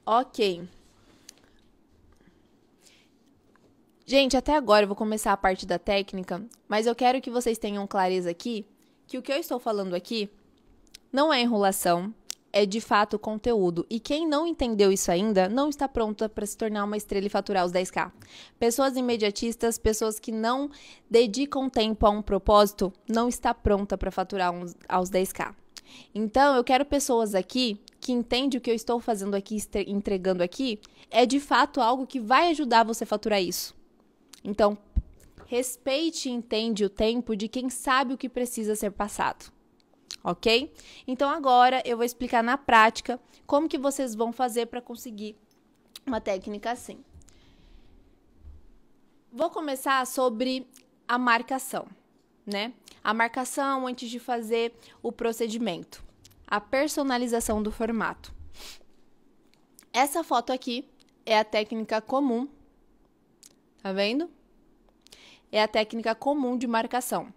Ok. Gente, até agora eu vou começar a parte da técnica, mas eu quero que vocês tenham clareza aqui que o que eu estou falando aqui não é enrolação, é de fato conteúdo. E quem não entendeu isso ainda, não está pronta para se tornar uma estrela e faturar os 10k. Pessoas imediatistas, pessoas que não dedicam tempo a um propósito, não está pronta para faturar aos 10k. Então, eu quero pessoas aqui que entendem o que eu estou fazendo aqui, entregando aqui, é de fato algo que vai ajudar você a faturar isso. Então, respeite e entende o tempo de quem sabe o que precisa ser passado. Ok? Então, agora eu vou explicar na prática como que vocês vão fazer para conseguir uma técnica assim. Vou começar sobre a marcação, né? A marcação antes de fazer o procedimento. A personalização do formato. Essa foto aqui é a técnica comum. Tá vendo? É a técnica comum de marcação.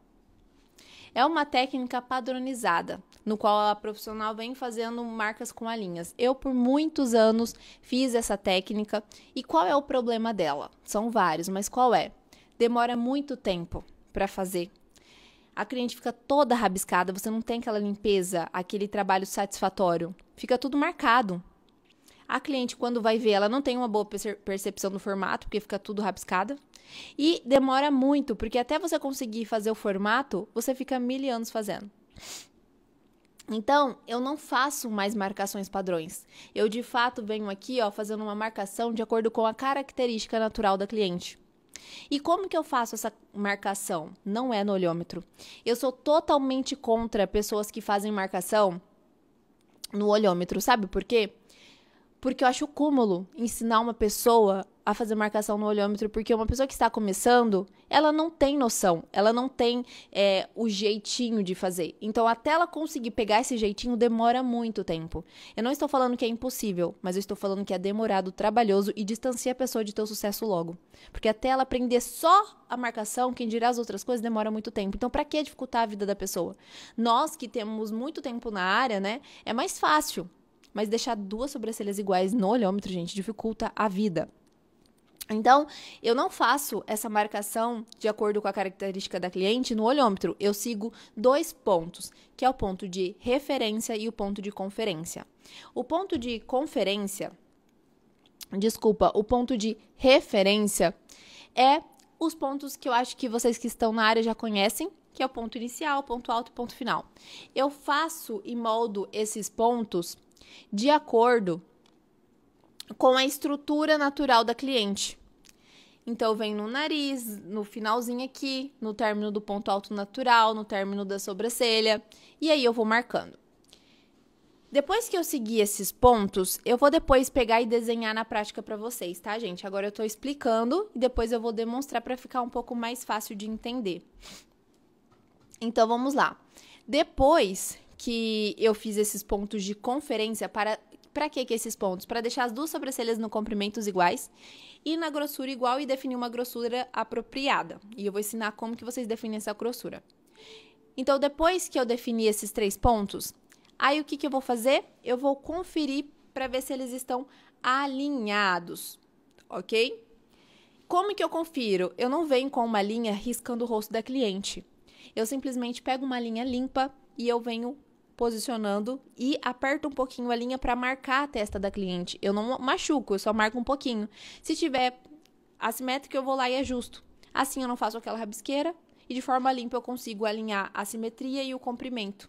É uma técnica padronizada, no qual a profissional vem fazendo marcas com linhas. Eu, por muitos anos, fiz essa técnica. E qual é o problema dela? São vários, mas qual é? Demora muito tempo para fazer. A cliente fica toda rabiscada, você não tem aquela limpeza, aquele trabalho satisfatório. Fica tudo marcado. A cliente, quando vai ver, ela não tem uma boa percepção do formato, porque fica tudo rabiscado. E demora muito, porque até você conseguir fazer o formato, você fica 1000 anos fazendo. Então, eu não faço mais marcações padrões. Eu, de fato, venho aqui, ó, fazendo uma marcação de acordo com a característica natural da cliente. E como que eu faço essa marcação? Não é no olhômetro. Eu sou totalmente contra pessoas que fazem marcação no olhômetro. Sabe por quê? Porque eu acho cúmulo ensinar uma pessoa a fazer marcação no olhômetro, porque uma pessoa que está começando, ela não tem noção, ela não tem o jeitinho de fazer. Então, até ela conseguir pegar esse jeitinho, demora muito tempo. Eu não estou falando que é impossível, mas eu estou falando que é demorado, trabalhoso e distancia a pessoa de ter o sucesso logo. Porque até ela aprender só a marcação, quem dirá as outras coisas, demora muito tempo. Então, para que dificultar a vida da pessoa? Nós que temos muito tempo na área, né, é mais fácil. Mas deixar 2 sobrancelhas iguais no olhômetro, gente, dificulta a vida. Então, eu não faço essa marcação de acordo com a característica da cliente no olhômetro. Eu sigo 2 pontos, que é o ponto de referência e o ponto de conferência. O ponto de referência é os pontos que eu acho que vocês que estão na área já conhecem, que é o ponto inicial, ponto alto e ponto final. Eu faço e moldo esses pontos de acordo com a estrutura natural da cliente. Então, eu venho no nariz, no finalzinho aqui, no término do ponto alto natural, no término da sobrancelha, e aí eu vou marcando. Depois que eu seguir esses pontos, eu vou depois pegar e desenhar na prática para vocês, tá, gente? Agora eu tô explicando e depois eu vou demonstrar para ficar um pouco mais fácil de entender. Então, vamos lá. Depois que eu fiz esses pontos de conferência, para que esses pontos? Para deixar as 2 sobrancelhas no comprimentos iguais e na grossura igual e definir uma grossura apropriada. E eu vou ensinar como que vocês definem essa grossura. Então, depois que eu definir esses 3 pontos, aí o que eu vou fazer? Eu vou conferir para ver se eles estão alinhados, ok? Como que eu confiro? Eu não venho com uma linha riscando o rosto da cliente. Eu simplesmente pego uma linha limpa e eu venho posicionando e aperto um pouquinho a linha para marcar a testa da cliente. Eu não machuco, eu só marco um pouquinho. Se tiver assimétrico, eu vou lá e ajusto. Assim eu não faço aquela rabisqueira e de forma limpa eu consigo alinhar a simetria e o comprimento.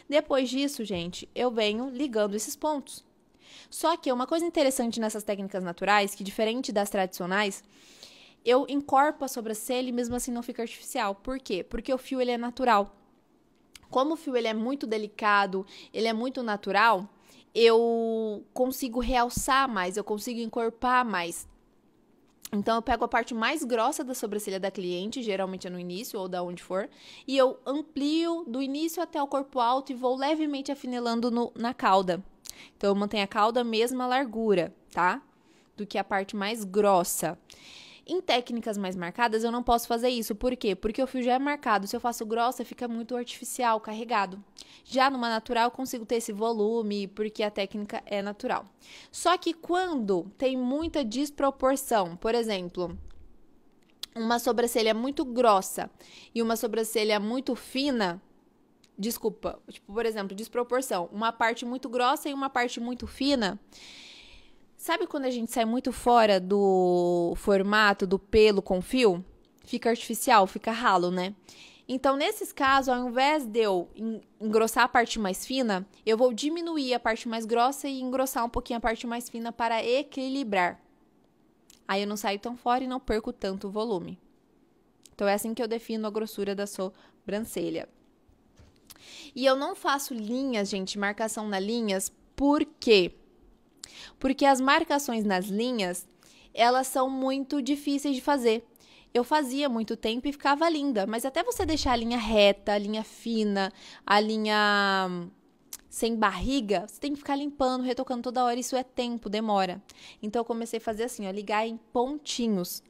Depois disso, gente, eu venho ligando esses pontos. Só que uma coisa interessante nessas técnicas naturais, que diferente das tradicionais, eu encorpo a sobrancelha e mesmo assim não fica artificial. Por quê? Porque o fio ele é natural. Como o fio ele é muito delicado, ele é muito natural, eu consigo realçar mais, eu consigo encorpar mais. Então, eu pego a parte mais grossa da sobrancelha da cliente, geralmente é no início ou da onde for, e eu amplio do início até o corpo alto e vou levemente afinelando na cauda. Então, eu mantenho a cauda a mesma largura, tá? Do que a parte mais grossa. Em técnicas mais marcadas, eu não posso fazer isso. Por quê? Porque o fio já é marcado. Se eu faço grossa, fica muito artificial, carregado. Já numa natural, eu consigo ter esse volume, porque a técnica é natural. Só que quando tem muita desproporção, por exemplo, uma sobrancelha muito grossa e uma sobrancelha muito fina, por exemplo, desproporção, uma parte muito grossa e uma parte muito fina. Sabe quando a gente sai muito fora do formato do pelo com fio? Fica artificial, fica ralo, né? Então, nesses casos, ao invés de eu engrossar a parte mais fina, eu vou diminuir a parte mais grossa e engrossar um pouquinho a parte mais fina para equilibrar. Aí eu não saio tão fora e não perco tanto volume. Então, é assim que eu defino a grossura da sobrancelha. E eu não faço linhas, gente, marcação nas linhas, por quê? Porque as marcações nas linhas, elas são muito difíceis de fazer. Eu fazia muito tempo e ficava linda, mas até você deixar a linha reta, a linha fina, a linha sem barriga, você tem que ficar limpando, retocando toda hora, isso é tempo, demora. Então, eu comecei a fazer assim, ó, ligar em pontinhos.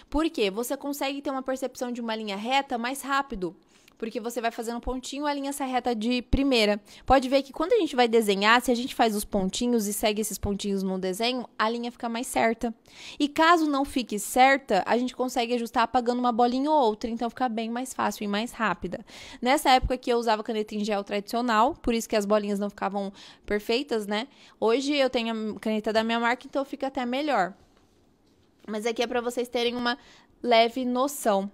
Por quê? Você consegue ter uma percepção de uma linha reta mais rápido, porque você vai fazendo pontinho, a linha sai reta de primeira. Pode ver que quando a gente vai desenhar, se a gente faz os pontinhos e segue esses pontinhos no desenho, a linha fica mais certa. E caso não fique certa, a gente consegue ajustar apagando uma bolinha ou outra, então fica bem mais fácil e mais rápida. Nessa época que eu usava caneta em gel tradicional, por isso que as bolinhas não ficavam perfeitas, né? Hoje eu tenho a caneta da minha marca, então fica até melhor. Mas aqui é para vocês terem uma leve noção.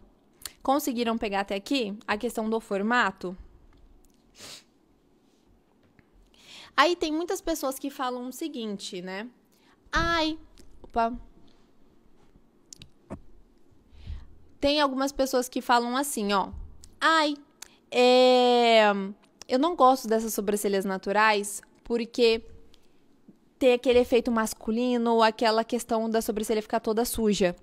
Conseguiram pegar até aqui a questão do formato? Aí tem muitas pessoas que falam o seguinte, né? Tem algumas pessoas que falam assim, ó. Eu não gosto dessas sobrancelhas naturais porque tem aquele efeito masculino, aquela questão da sobrancelha ficar toda suja.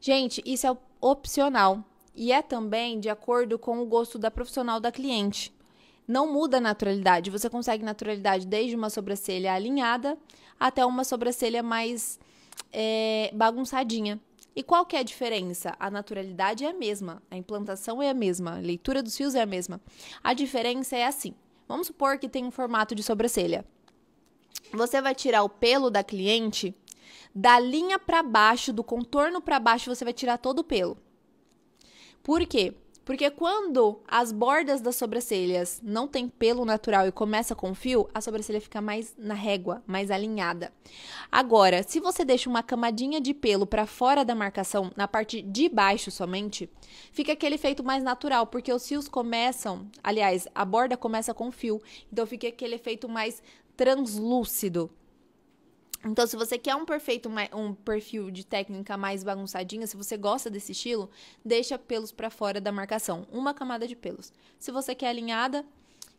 Gente, isso é opcional e é também de acordo com o gosto da profissional da cliente. Não muda a naturalidade, você consegue naturalidade desde uma sobrancelha alinhada até uma sobrancelha mais bagunçadinha. E qual que é a diferença? A naturalidade é a mesma, a implantação é a mesma, a leitura dos fios é a mesma. A diferença é assim, vamos supor que tem um formato de sobrancelha. Você vai tirar o pelo da cliente, da linha para baixo, do contorno para baixo, você vai tirar todo o pelo. Por quê? Porque quando as bordas das sobrancelhas não tem pelo natural e começa com fio, a sobrancelha fica mais na régua, mais alinhada. Agora, se você deixa uma camadinha de pelo para fora da marcação, na parte de baixo somente, fica aquele efeito mais natural, porque os fios começam, aliás, a borda começa com fio, então fica aquele efeito mais translúcido. Então, se você quer um perfil de técnica mais bagunçadinha, se você gosta desse estilo, deixa pelos para fora da marcação, uma camada de pelos. Se você quer alinhada,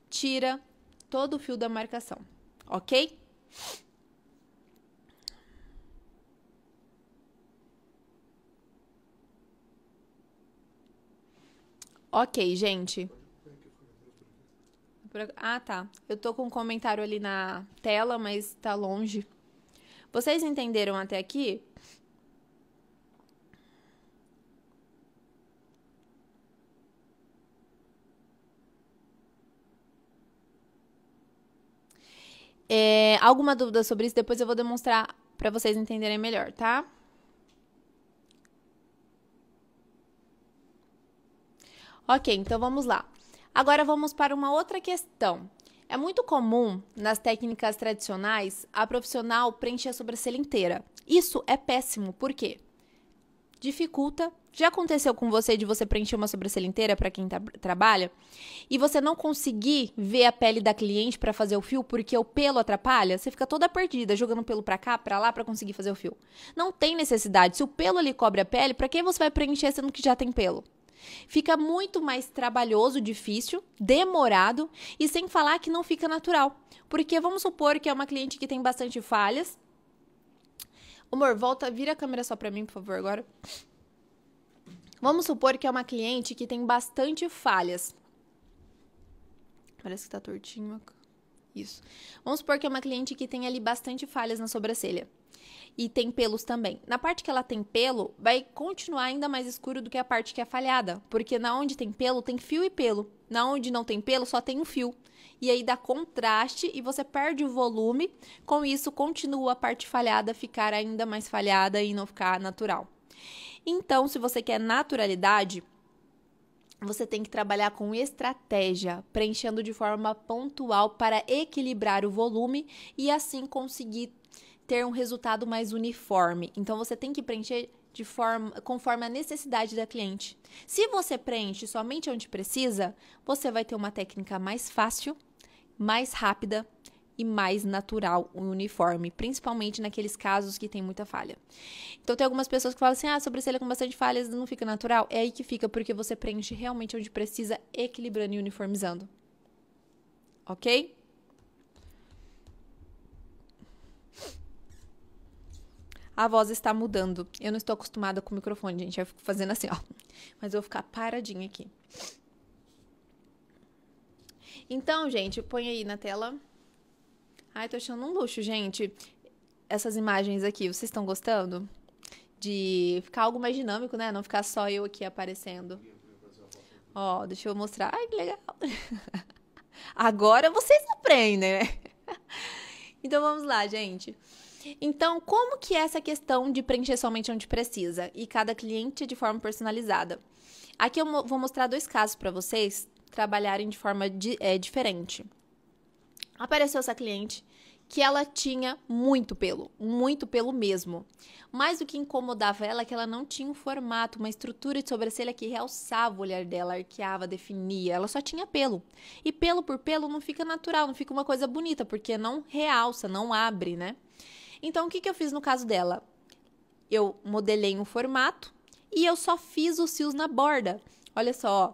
tira todo o fio da marcação, ok? Ok, gente. Ah, tá. Eu tô com um comentário ali na tela, mas tá longe. Vocês entenderam até aqui? Alguma dúvida sobre isso? Depois eu vou demonstrar para vocês entenderem melhor, tá? Ok, então vamos lá. Agora vamos para uma outra questão. É muito comum, nas técnicas tradicionais, a profissional preencher a sobrancelha inteira. Isso é péssimo, por quê? Dificulta. Já aconteceu com você de você preencher uma sobrancelha inteira para quem trabalha e você não conseguir ver a pele da cliente para fazer o fio porque o pelo atrapalha? Você fica toda perdida, jogando pelo para cá, para lá para conseguir fazer o fio. Não tem necessidade. Se o pelo ali cobre a pele, para que você vai preencher sendo que já tem pelo? Fica muito mais trabalhoso, difícil, demorado e sem falar que não fica natural. Porque vamos supor que é uma cliente que tem bastante falhas. Amor, vira a câmera só pra mim, por favor, agora. Vamos supor que é uma cliente que tem bastante falhas. Parece que tá tortinho. Isso. Vamos supor que é uma cliente que tem ali bastante falhas na sobrancelha. E tem pelos também. Na parte que ela tem pelo, vai continuar ainda mais escuro do que a parte que é falhada. Porque na onde tem pelo, tem fio e pelo. Na onde não tem pelo, só tem um fio. E aí dá contraste e você perde o volume. Com isso, continua a parte falhada ficar ainda mais falhada e não ficar natural. Então, se você quer naturalidade, você tem que trabalhar com estratégia, preenchendo de forma pontual para equilibrar o volume e assim conseguir ter um resultado mais uniforme. Então, você tem que preencher conforme a necessidade da cliente. Se você preenche somente onde precisa, você vai ter uma técnica mais fácil, mais rápida e mais natural, uniforme, principalmente naqueles casos que tem muita falha. Então, tem algumas pessoas que falam assim, sobrancelha com bastante falhas não fica natural. É aí que fica, porque você preenche realmente onde precisa, equilibrando e uniformizando. Ok? A voz está mudando. Eu não estou acostumada com o microfone, gente. Eu fico fazendo assim, ó. Mas eu vou ficar paradinha aqui. Então, gente, põe aí na tela. Ai, tô achando um luxo, gente. Essas imagens aqui, vocês estão gostando? De ficar algo mais dinâmico, né? Não ficar só eu aqui aparecendo. Ó, deixa eu mostrar. Ai, que legal. Agora vocês aprendem, né? Então vamos lá, gente. Então, como que é essa questão de preencher somente onde precisa e cada cliente de forma personalizada? Aqui eu vou mostrar dois casos para vocês trabalharem de forma diferente. Apareceu essa cliente que ela tinha muito pelo mesmo. Mas o que incomodava ela é que ela não tinha um formato, uma estrutura de sobrancelha que realçava o olhar dela, arqueava, definia. Ela só tinha pelo. E pelo por pelo não fica natural, não fica uma coisa bonita, porque não realça, não abre, né? Então, o que eu fiz no caso dela? Eu modelei um formato e eu só fiz os fios na borda. Olha só, ó.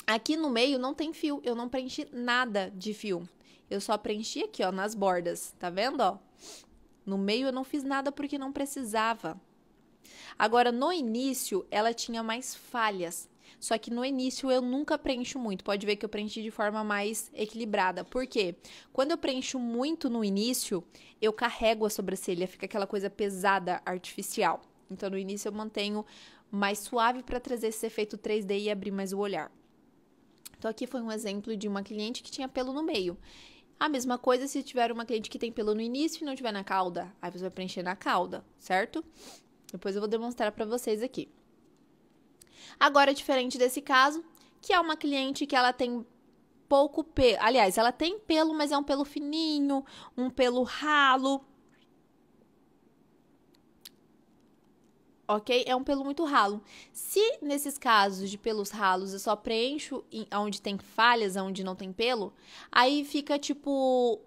Aqui no meio não tem fio, eu não preenchi nada de fio. Eu só preenchi aqui, ó, nas bordas, tá vendo, ó? No meio eu não fiz nada porque não precisava. Agora, no início, ela tinha mais falhas. Só que no início eu nunca preencho muito. Pode ver que eu preenchi de forma mais equilibrada. Por quê? Quando eu preencho muito no início, eu carrego a sobrancelha, fica aquela coisa pesada, artificial. Então, no início eu mantenho mais suave para trazer esse efeito 3D e abrir mais o olhar. Então, aqui foi um exemplo de uma cliente que tinha pelo no meio. A mesma coisa se tiver uma cliente que tem pelo no início e não tiver na cauda. Aí você vai preencher na cauda, certo? Depois eu vou demonstrar para vocês aqui. Agora, diferente desse caso, que é uma cliente que ela tem pouco pelo. Aliás, ela tem pelo, mas é um pelo fininho, um pelo ralo. Ok? É um pelo muito ralo. Se nesses casos de pelos ralos eu só preencho onde tem falhas, onde não tem pelo, aí fica tipo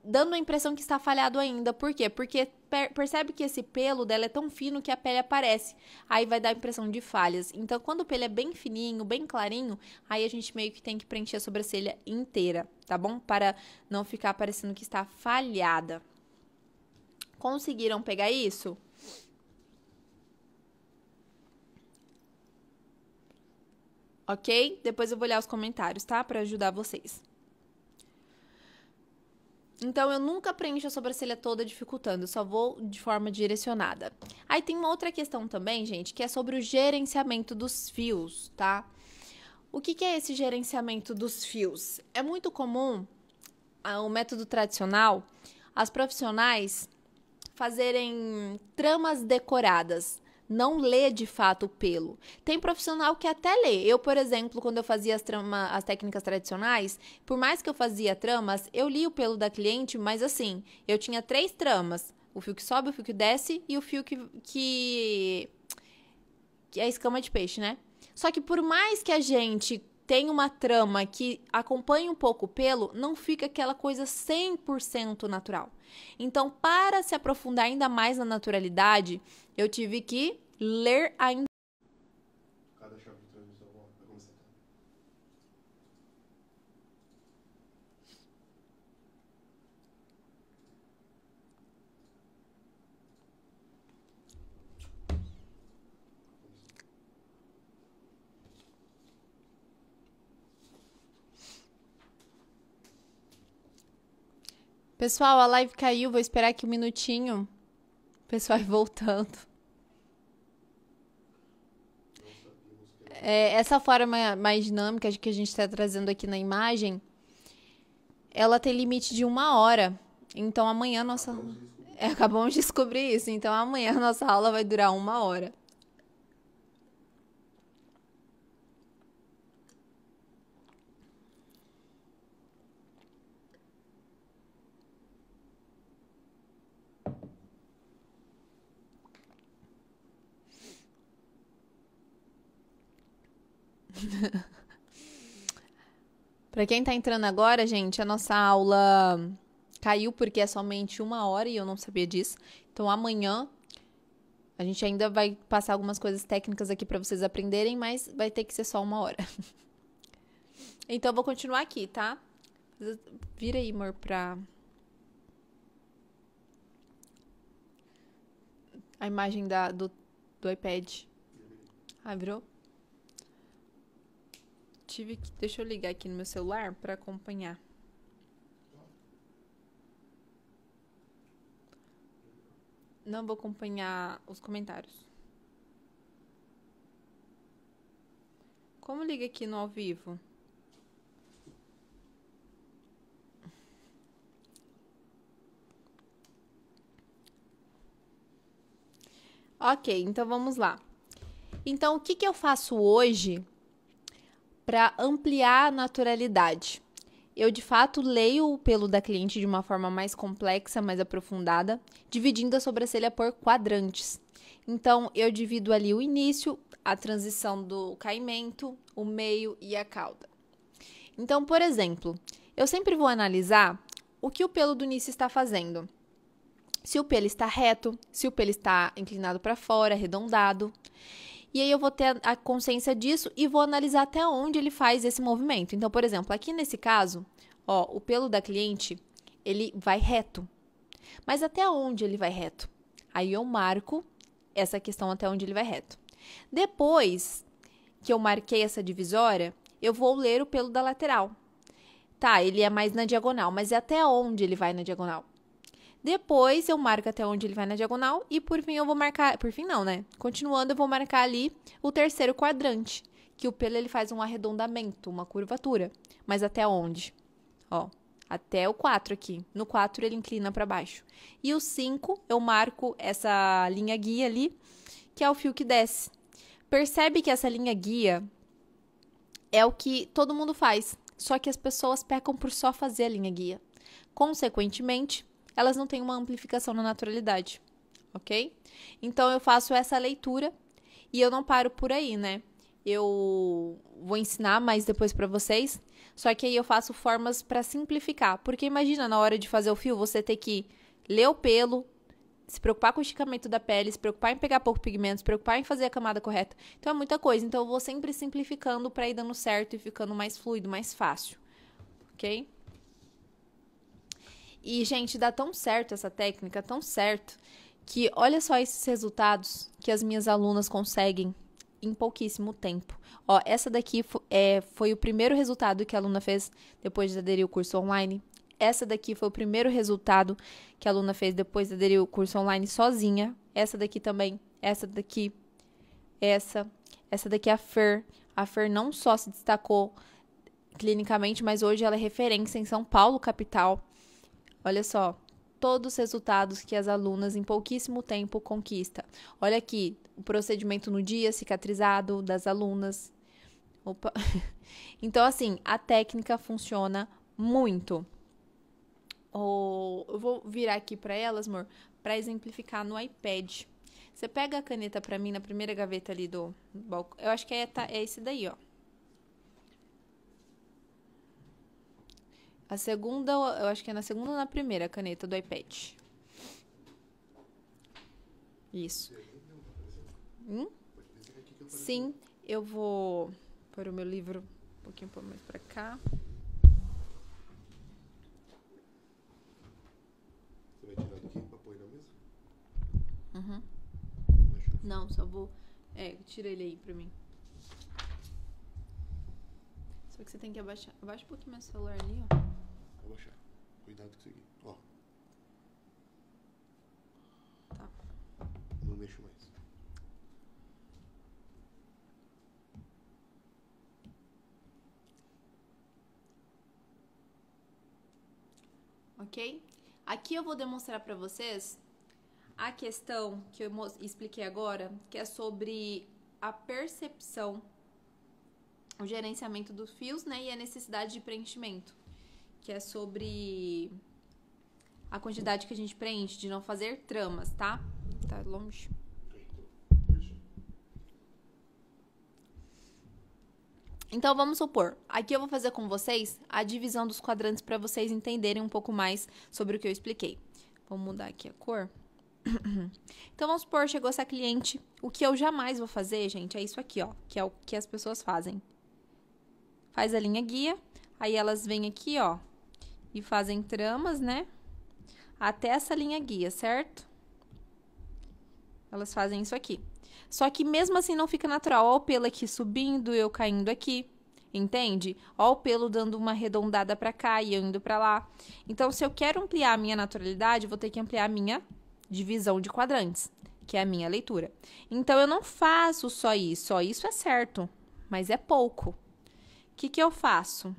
dando a impressão que está falhado ainda. Por quê? Porque percebe que esse pelo dela é tão fino que a pele aparece. Aí vai dar a impressão de falhas. Então, quando o pelo é bem fininho, bem clarinho, aí a gente meio que tem que preencher a sobrancelha inteira, tá bom? Para não ficar parecendo que está falhada. Conseguiram pegar isso? Ok? Depois eu vou olhar os comentários, tá? Para ajudar vocês. Então, eu nunca preencho a sobrancelha toda dificultando, eu só vou de forma direcionada. Aí tem uma outra questão também, gente, que é sobre o gerenciamento dos fios, tá? O que é esse gerenciamento dos fios? É muito comum, o método tradicional, as profissionais fazerem tramas decoradas, não lê de fato o pelo. Tem profissional que até lê. Eu, por exemplo, quando eu fazia as técnicas tradicionais, por mais que eu fazia tramas, eu li o pelo da cliente, mas assim, eu tinha 3 tramas. O fio que sobe, o fio que desce e o fio que é a escama de peixe, né? Só que por mais que a gente tenha uma trama que acompanhe um pouco o pelo, não fica aquela coisa 100% natural. Então, para se aprofundar ainda mais na naturalidade, eu tive que ler ainda. Cada chave de transmissão vai começar. Pessoal, a live caiu, vou esperar aqui um minutinho. O pessoal vai voltando. Essa forma mais dinâmica que a gente está trazendo aqui na imagem, ela tem limite de 1 hora. Então amanhã nossa. Acabamos de descobrir isso. Então amanhã nossa aula vai durar 1 hora. Para quem tá entrando agora, gente, a nossa aula caiu porque é somente 1 hora e eu não sabia disso. Então amanhã a gente ainda vai passar algumas coisas técnicas aqui para vocês aprenderem, mas vai ter que ser só 1 hora. Então eu vou continuar aqui, tá? Vira aí, amor, pra a imagem do iPad. Ah, virou? Deixa eu ligar aqui no meu celular para acompanhar. Não vou acompanhar os comentários. Como liga aqui no ao vivo? Ok, então vamos lá. Então, o que que eu faço hoje para ampliar a naturalidade? Eu, de fato, leio o pelo da cliente de uma forma mais complexa, mais aprofundada, dividindo a sobrancelha por quadrantes. Então, eu divido ali o início, a transição do caimento, o meio e a cauda. Então, por exemplo, eu sempre vou analisar o que o pelo do início está fazendo. Se o pelo está reto, se o pelo está inclinado para fora, arredondado. E aí eu vou ter a consciência disso e vou analisar até onde ele faz esse movimento. Então, por exemplo, aqui nesse caso, ó, o pelo da cliente, ele vai reto. Mas até onde ele vai reto? Aí eu marco essa questão até onde ele vai reto. Depois que eu marquei essa divisória, eu vou ler o pelo da lateral. Tá, ele é mais na diagonal, mas é até onde ele vai na diagonal? Depois eu marco até onde ele vai na diagonal e por fim eu vou marcar, por fim não, né? Continuando eu vou marcar ali o terceiro quadrante, que o pelo ele faz um arredondamento, uma curvatura, mas até onde? Ó, até o 4 aqui. No 4 ele inclina para baixo. E o 5 eu marco essa linha guia ali, que é o fio que desce. Percebe que essa linha guia é o que todo mundo faz, só que as pessoas pecam por só fazer a linha guia. Consequentemente, elas não têm uma amplificação na naturalidade, ok? Então, eu faço essa leitura e eu não paro por aí, né? Eu vou ensinar mais depois para vocês, só que aí eu faço formas para simplificar. Porque imagina, na hora de fazer o fio, você ter que ler o pelo, se preocupar com o esticamento da pele, se preocupar em pegar pouco pigmento, se preocupar em fazer a camada correta. Então, é muita coisa. Então, eu vou sempre simplificando para ir dando certo e ficando mais fluido, mais fácil, ok? E, gente, dá tão certo essa técnica, tão certo, que olha só esses resultados que as minhas alunas conseguem em pouquíssimo tempo. Ó, essa daqui foi o primeiro resultado que a aluna fez depois de aderir ao curso online. Essa daqui foi o primeiro resultado que a aluna fez depois de aderir ao curso online sozinha. Essa daqui também, essa daqui, essa daqui é a Fer. A Fer não só se destacou clinicamente, mas hoje ela é referência em São Paulo, capital. Olha só, todos os resultados que as alunas em pouquíssimo tempo conquistam. Olha aqui, o procedimento no dia cicatrizado das alunas. Opa. Então, assim, a técnica funciona muito. Eu vou virar aqui para elas, amor, para exemplificar no iPad. Você pega a caneta para mim na primeira gaveta ali do balcão. Eu acho que é esse daí, ó. A segunda, eu acho que é na segunda ou na primeira caneta do iPad. Isso. Sim, eu vou pôr o meu livro um pouquinho mais pra cá. Você vai tirar daqui pra pôr na mesa? Uhum. Não, só vou... tira ele aí pra mim. Só que você tem que abaixar. Abaixa um pouquinho meu celular ali, ó. Abaixar. Cuidado com isso aqui. Ó. Tá. Não mexo mais. Ok? Aqui eu vou demonstrar pra vocês a questão que eu expliquei agora, que é sobre a percepção, o gerenciamento dos fios, né, e a necessidade de preenchimento, que é sobre a quantidade que a gente preenche, de não fazer tramas, tá? Tá longe. Então, vamos supor, aqui eu vou fazer com vocês a divisão dos quadrantes para vocês entenderem um pouco mais sobre o que eu expliquei. Vou mudar aqui a cor. Então, vamos supor, chegou essa cliente. O que eu jamais vou fazer, gente, é isso aqui, ó, que é o que as pessoas fazem. Faz a linha guia, aí elas vêm aqui, ó, e fazem tramas, né, até essa linha guia, certo? Elas fazem isso aqui. Só que mesmo assim não fica natural. Ó o pelo aqui subindo, eu caindo aqui, entende? Ó o pelo dando uma arredondada pra cá e eu indo pra lá. Então, se eu quero ampliar a minha naturalidade, eu vou ter que ampliar a minha divisão de quadrantes, que é a minha leitura. Então, eu não faço só isso é certo, mas é pouco. O que eu faço?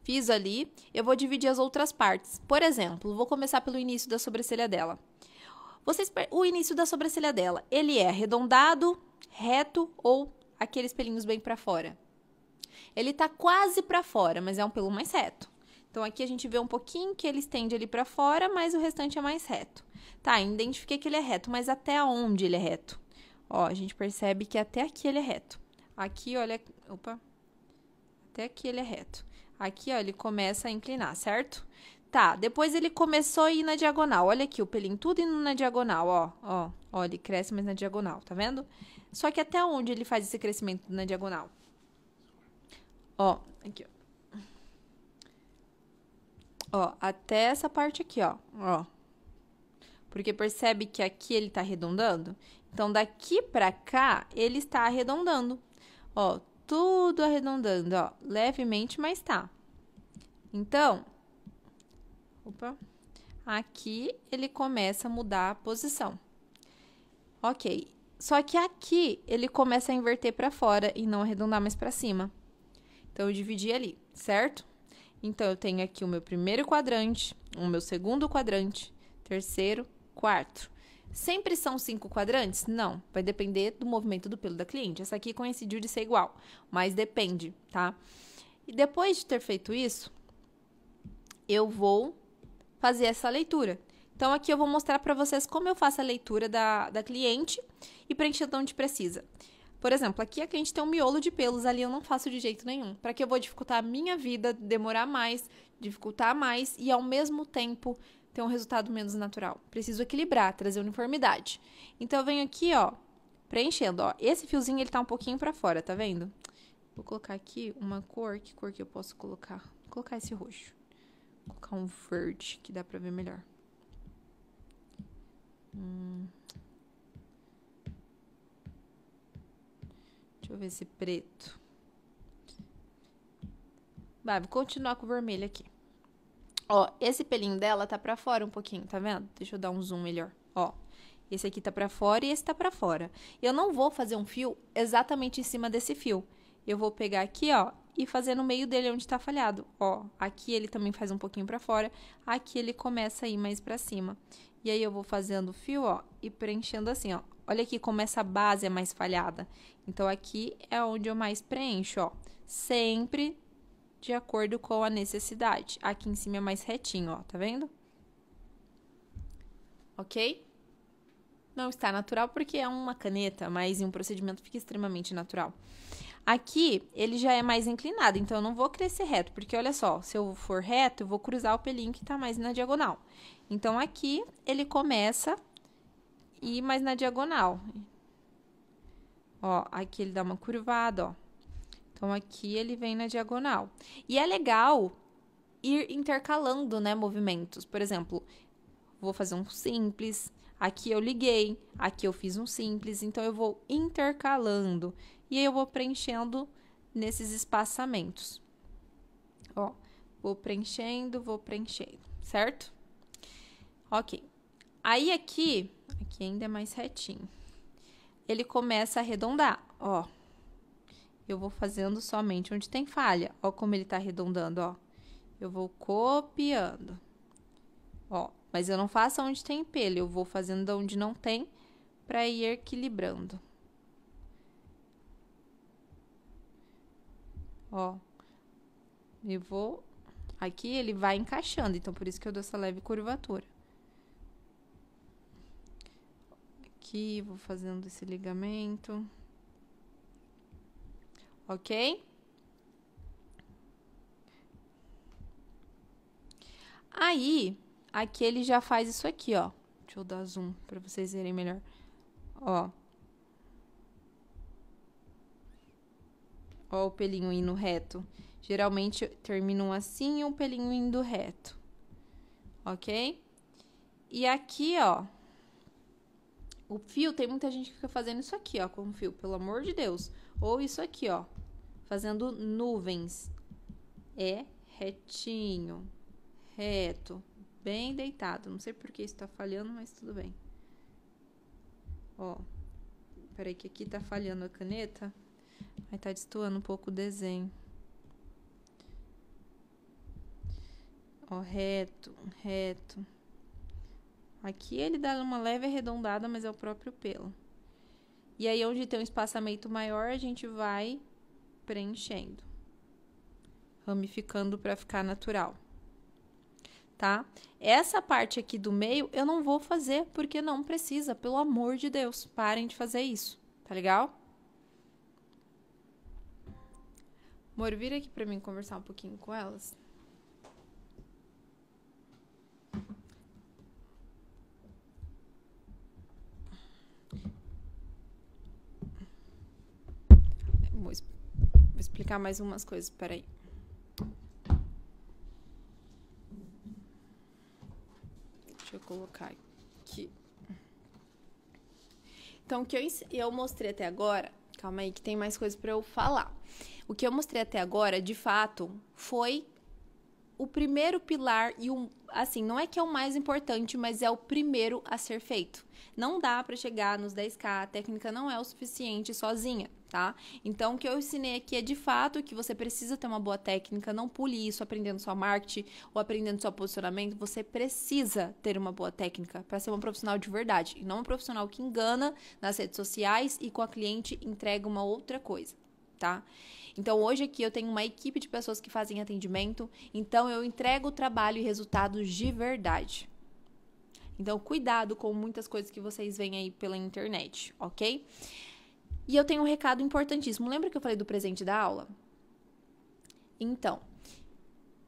Fiz ali, eu vou dividir as outras partes. Por exemplo, vou começar pelo início da sobrancelha dela. O início da sobrancelha dela, ele é arredondado, reto ou aqueles pelinhos bem pra fora? Ele tá quase pra fora, mas é um pelo mais reto. Então, aqui a gente vê um pouquinho que ele estende ali pra fora, mas o restante é mais reto. Tá, identifiquei que ele é reto, mas até onde ele é reto? Ó, a gente percebe que até aqui ele é reto. Aqui, olha, opa, até aqui ele é reto. Aqui, ó, ele começa a inclinar, certo? Tá, depois ele começou a ir na diagonal. Olha aqui, o pelinho tudo indo na diagonal, ó, ele cresce, mas na diagonal, tá vendo? Só que até onde ele faz esse crescimento na diagonal? Ó, aqui, ó. Ó, até essa parte aqui, ó. Porque percebe que aqui ele tá arredondando? Então, daqui pra cá, ele está arredondando. Ó, tudo arredondando, ó. Levemente, mas tá. Então, aqui ele começa a mudar a posição. Ok. Só que aqui, ele começa a inverter pra fora e não arredondar mais pra cima. Então, eu dividi ali, certo? Então, eu tenho aqui o meu primeiro quadrante, o meu segundo quadrante, terceiro, quarto. Sempre são 5 quadrantes? Não, vai depender do movimento do pelo da cliente. Essa aqui coincidiu de ser igual, mas depende, tá? E depois de ter feito isso, eu vou fazer essa leitura. Então, aqui eu vou mostrar para vocês como eu faço a leitura da cliente e preencher onde precisa. Por exemplo, aqui a cliente tem um miolo de pelos, ali eu não faço de jeito nenhum. Para que eu vou dificultar a minha vida, demorar mais, dificultar mais e ao mesmo tempo ter um resultado menos natural. Preciso equilibrar, trazer uniformidade. Então eu venho aqui, ó, preenchendo, ó. Esse fiozinho ele tá um pouquinho para fora, tá vendo? Vou colocar aqui uma cor, que cor que eu posso colocar? Vou colocar esse roxo. Vou colocar um verde, que dá para ver melhor. Deixa eu ver esse preto. Vai, vou continuar com o vermelho aqui. Ó, esse pelinho dela tá pra fora um pouquinho, tá vendo? Deixa eu dar um zoom melhor. Ó, esse aqui tá pra fora e esse tá pra fora. Eu não vou fazer um fio exatamente em cima desse fio. Eu vou pegar aqui, ó, e fazer no meio dele onde tá falhado. Ó, aqui ele também faz um pouquinho pra fora. Aqui ele começa a ir mais pra cima. E aí eu vou fazendo o fio, ó, e preenchendo assim, ó. Olha aqui como essa base é mais falhada. Então, aqui é onde eu mais preencho, ó. Sempre de acordo com a necessidade. Aqui em cima é mais retinho, ó. Tá vendo? Ok? Não está natural porque é uma caneta, mas em um procedimento fica extremamente natural. Aqui, ele já é mais inclinado, então eu não vou crescer reto. Porque, olha só, se eu for reto, eu vou cruzar o pelinho que tá mais na diagonal. Então, aqui, ele começa e mais na diagonal. Ó, aqui ele dá uma curvada, ó. Então, aqui ele vem na diagonal. E é legal ir intercalando, né, movimentos. Por exemplo, vou fazer um simples, aqui eu liguei, aqui eu fiz um simples. Então, eu vou intercalando. E aí, eu vou preenchendo nesses espaçamentos. Ó, vou preenchendo, certo? Ok. Aí, aqui ainda é mais retinho. Ele começa a arredondar, ó. Eu vou fazendo somente onde tem falha. Ó como ele tá arredondando, ó. Eu vou copiando. Ó, mas eu não faço onde tem pelo, eu vou fazendo onde não tem para ir equilibrando. Ó. Eu vou... Aqui ele vai encaixando, então por isso que eu dou essa leve curvatura. Aqui, vou fazendo esse ligamento. Ok? Aí, aqui ele já faz isso aqui, ó. Deixa eu dar zoom pra vocês verem melhor. Ó. Ó o pelinho indo reto. Geralmente, terminam assim e um pelinho indo reto. Ok? E aqui, ó. O fio, tem muita gente que fica fazendo isso aqui, ó, com o fio, pelo amor de Deus. Ou isso aqui, ó, fazendo nuvens. É retinho, reto, bem deitado. Não sei por que isso tá falhando, mas tudo bem. Ó, Peraí que aqui tá falhando a caneta. Aí tá destoando um pouco o desenho. Ó, reto, reto. Aqui ele dá uma leve arredondada, mas é o próprio pelo. E aí, onde tem um espaçamento maior, a gente vai preenchendo. Ramificando pra ficar natural. Tá? Essa parte aqui do meio, eu não vou fazer, porque não precisa. Pelo amor de Deus, parem de fazer isso. Tá legal? Amor, vira aqui pra mim conversar um pouquinho com elas. Vou explicar mais umas coisas, peraí. Deixa eu colocar aqui. Então, o que eu mostrei até agora... Calma aí, que tem mais coisas pra eu falar. O que eu mostrei até agora, de fato, foi o primeiro pilar e assim, não é que é o mais importante, mas é o primeiro a ser feito. Não dá pra chegar nos 10K, a técnica não é o suficiente sozinha, tá? Então, o que eu ensinei aqui é, de fato, que você precisa ter uma boa técnica, não pule isso aprendendo só marketing ou aprendendo só posicionamento, você precisa ter uma boa técnica para ser uma profissional de verdade, e não um profissional que engana nas redes sociais e com a cliente entrega uma outra coisa, tá? Então, hoje aqui eu tenho uma equipe de pessoas que fazem atendimento, então eu entrego o trabalho e resultados de verdade. Então, cuidado com muitas coisas que vocês veem aí pela internet, ok? E eu tenho um recado importantíssimo. Lembra que eu falei do presente da aula? Então,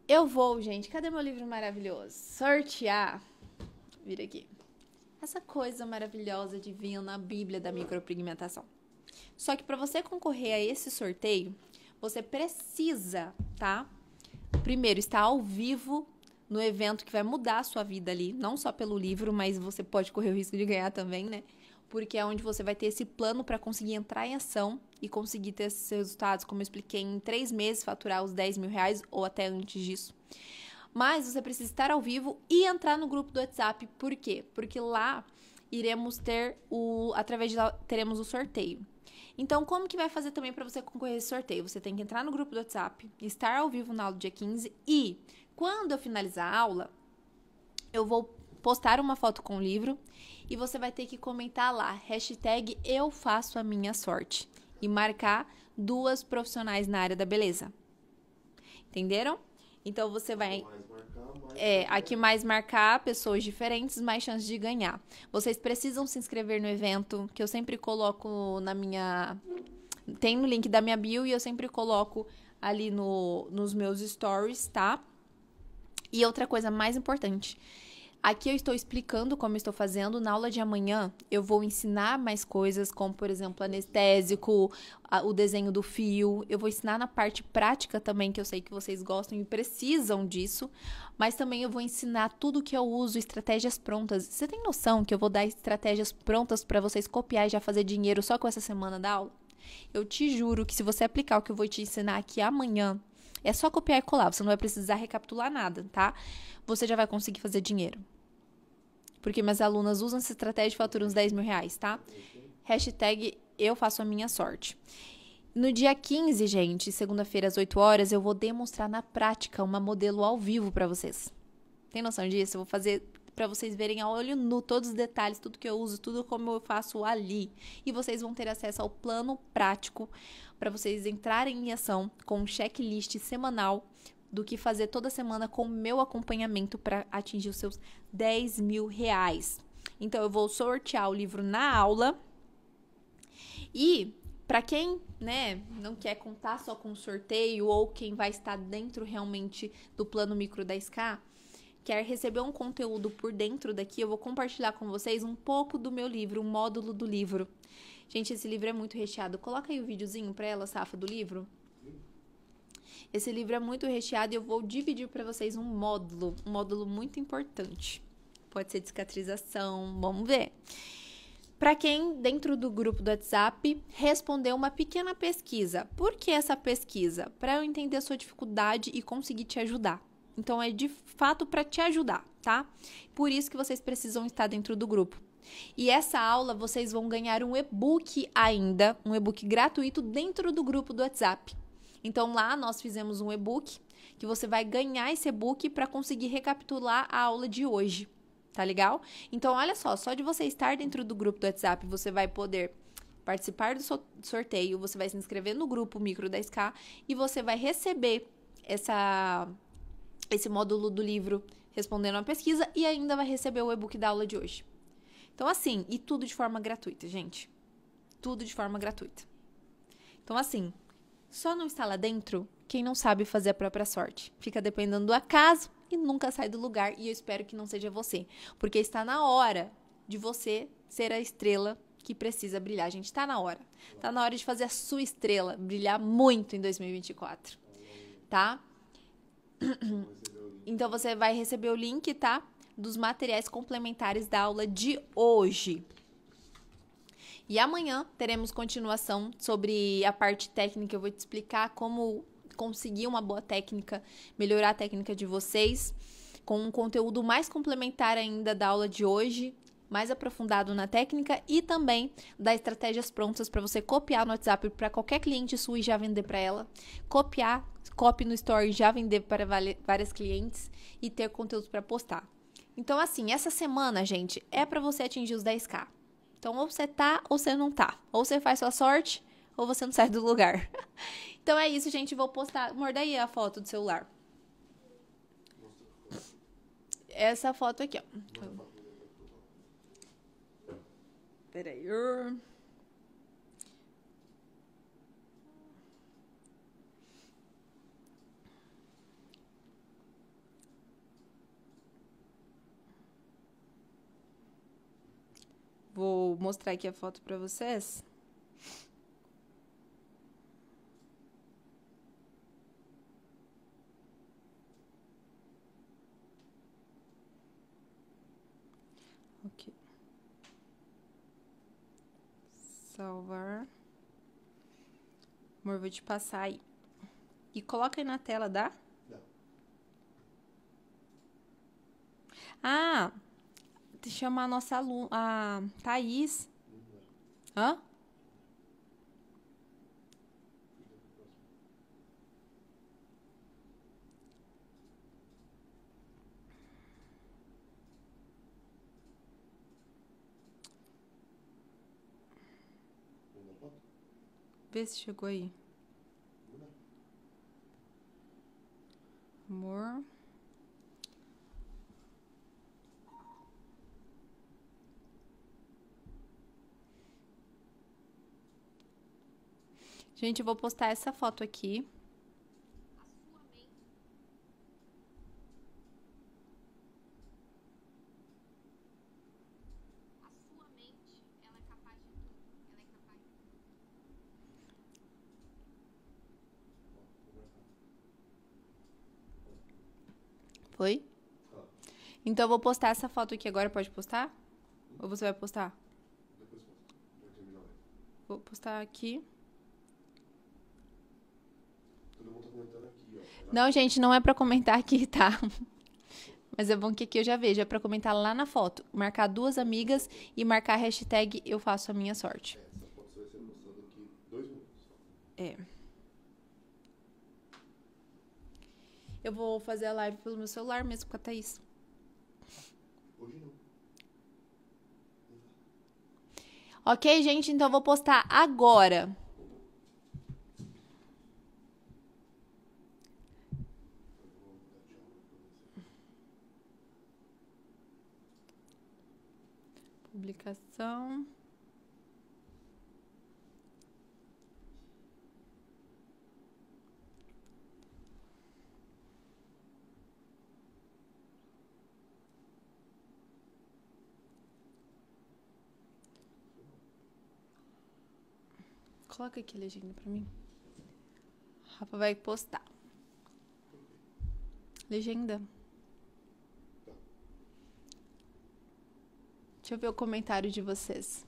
eu vou, gente, cadê meu livro maravilhoso? Sortear, vira aqui, essa coisa maravilhosa, divina, a Bíblia da micropigmentação. Só que para você concorrer a esse sorteio, você precisa, tá? Primeiro, estar ao vivo no evento que vai mudar a sua vida ali, não só pelo livro, mas você pode correr o risco de ganhar também, né? Porque é onde você vai ter esse plano para conseguir entrar em ação e conseguir ter esses resultados, como eu expliquei, em 3 meses, faturar os 10 mil reais ou até antes disso. Mas você precisa estar ao vivo e entrar no grupo do WhatsApp. Por quê? Porque lá iremos ter através de lá teremos o sorteio. Então, como que vai fazer também para você concorrer a esse sorteio? Você tem que entrar no grupo do WhatsApp, estar ao vivo na aula do dia 15 e, quando eu finalizar a aula, eu vou postar uma foto com o livro e você vai ter que comentar lá, hashtag eu faço a minha sorte e marcar 2 profissionais na área da beleza. Entenderam? Então, você vai... a que mais marcar pessoas diferentes, mais chances de ganhar. Vocês precisam se inscrever no evento, que eu sempre coloco na minha... Tem no link da minha bio e eu sempre coloco ali nos meus stories, tá? E outra coisa mais importante... Aqui eu estou explicando como eu estou fazendo. Na aula de amanhã, eu vou ensinar mais coisas, como, por exemplo, anestésico, o desenho do fio. Eu vou ensinar na parte prática também, que eu sei que vocês gostam e precisam disso. Mas também eu vou ensinar tudo que eu uso, estratégias prontas. Você tem noção que eu vou dar estratégias prontas para vocês copiar e já fazer dinheiro só com essa semana da aula? Eu te juro que se você aplicar o que eu vou te ensinar aqui amanhã, é só copiar e colar. Você não vai precisar recapitular nada, tá? Você já vai conseguir fazer dinheiro. Porque minhas alunas usam essa estratégia e faturam uns 10 mil reais, tá? Hashtag eu faço a minha sorte. No dia 15, gente, segunda-feira às 8 horas, eu vou demonstrar na prática uma modelo ao vivo pra vocês. Tem noção disso? Eu vou fazer pra vocês verem a olho nu todos os detalhes, tudo que eu uso, tudo como eu faço ali. E vocês vão ter acesso ao plano prático pra vocês entrarem em ação com um checklist semanal do que fazer toda semana com o meu acompanhamento para atingir os seus 10 mil reais. Então, eu vou sortear o livro na aula. E, para quem, né, não quer contar só com o sorteio ou quem vai estar dentro realmente do plano micro 10K, quer receber um conteúdo por dentro daqui, eu vou compartilhar com vocês um pouco do meu livro, um módulo do livro. Gente, esse livro é muito recheado. Coloca aí o videozinho para ela, Safa, do livro. Esse livro é muito recheado e eu vou dividir para vocês um módulo muito importante. Pode ser de cicatrização, vamos ver. Para quem, dentro do grupo do WhatsApp, respondeu uma pequena pesquisa. Por que essa pesquisa? Para eu entender a sua dificuldade e conseguir te ajudar. Então, é de fato para te ajudar, tá? Por isso que vocês precisam estar dentro do grupo. E essa aula vocês vão ganhar um e-book ainda, um e-book gratuito dentro do grupo do WhatsApp. Então lá nós fizemos um e-book que você vai ganhar esse e-book para conseguir recapitular a aula de hoje. Tá legal? Então olha só de você estar dentro do grupo do WhatsApp, você vai poder participar do sorteio, você vai se inscrever no grupo Micro 10K e você vai receber esse módulo do livro respondendo a pesquisa e ainda vai receber o e-book da aula de hoje. Então, assim, e tudo de forma gratuita, gente. Tudo de forma gratuita. Então, assim, só não está lá dentro quem não sabe fazer a própria sorte. Fica dependendo do acaso e nunca sai do lugar. E eu espero que não seja você. Porque está na hora de você ser a estrela que precisa brilhar. Gente, está na hora. Está na hora de fazer a sua estrela brilhar muito em 2024. Tá? Então, você vai receber o link, tá? Dos materiais complementares da aula de hoje. E amanhã teremos continuação sobre a parte técnica. Eu vou te explicar como conseguir uma boa técnica, melhorar a técnica de vocês, com um conteúdo mais complementar ainda da aula de hoje, mais aprofundado na técnica e também dar estratégias prontas para você copiar no WhatsApp para qualquer cliente sua e já vender para ela. Copie no Story e já vender para várias clientes e ter conteúdo para postar. Então, assim, essa semana, gente, é para você atingir os 10K. Então, ou você tá ou você não tá. Ou você faz sua sorte, ou você não sai do lugar. Então, é isso, gente. Vou postar... Morda aí a foto do celular. Essa foto aqui, ó. Peraí. Vou mostrar aqui a foto para vocês. Ok. Salvar. Amor, vou te passar aí. E coloca aí na tela, dá? Não. Ah, deixa eu chamar a nossa aluna, a Thaís. Hã? Vê se chegou aí. Amor. Gente, eu vou postar essa foto aqui. Foi? Então eu vou postar essa foto aqui agora. Pode postar? Ou você vai postar? Depois posto. Vai terminar. Vou postar aqui. Todo mundo tá comentando aqui, ó. Não, gente, não é pra comentar aqui, tá? Mas é bom que aqui eu já vejo. É pra comentar lá na foto. Marcar 2 amigas e marcar a hashtag eu faço a minha sorte. Essa foto vai ser postada aqui 2 minutos. É. Eu vou fazer a live pelo meu celular mesmo com a Thaís. Hoje não. Ok, gente? Então eu vou postar agora. Publicação. Coloca aqui a legenda pra mim. Rafa vai postar. Legenda. Deixa eu ver o comentário de vocês.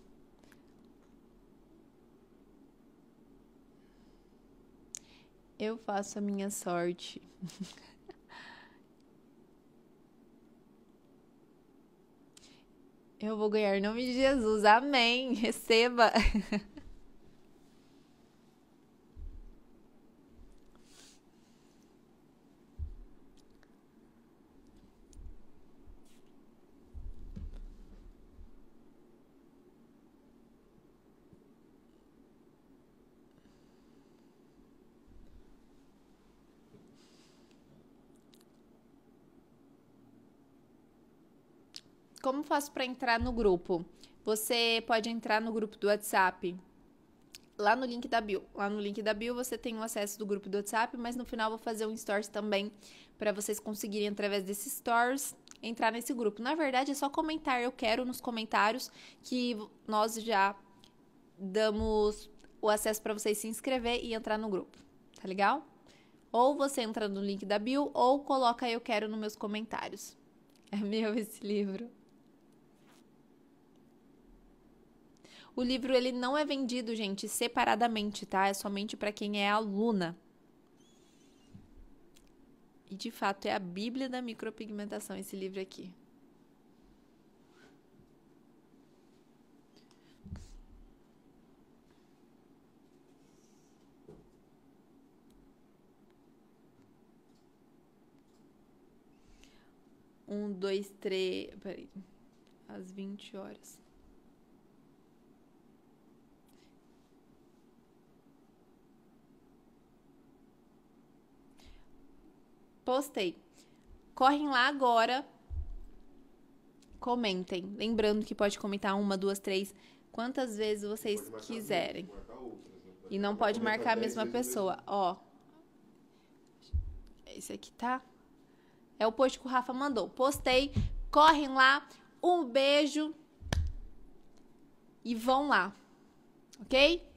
Eu faço a minha sorte. Eu vou ganhar em nome de Jesus. Amém. Receba. Como faço para entrar no grupo? Você pode entrar no grupo do WhatsApp lá no link da bio. Lá no link da bio você tem o acesso do grupo do WhatsApp, mas no final eu vou fazer um stories também para vocês conseguirem, através desses stories, entrar nesse grupo. Na verdade, é só comentar eu quero nos comentários que nós já damos o acesso para vocês se inscrever e entrar no grupo. Tá legal? Ou você entra no link da bio ou coloca eu quero nos meus comentários. É meu esse livro. O livro, ele não é vendido, gente, separadamente, tá? É somente para quem é aluna. E, de fato, é a Bíblia da micropigmentação, esse livro aqui. Um, dois, três... Peraí. Às 20 horas. Postei. Correm lá agora. Comentem. Lembrando que pode comentar 1, 2, 3, quantas vezes vocês quiserem. E não pode marcar a mesma pessoa. Ó. Esse aqui, tá? É o post que o Rafa mandou. Postei. Correm lá. Um beijo. E vão lá. Ok?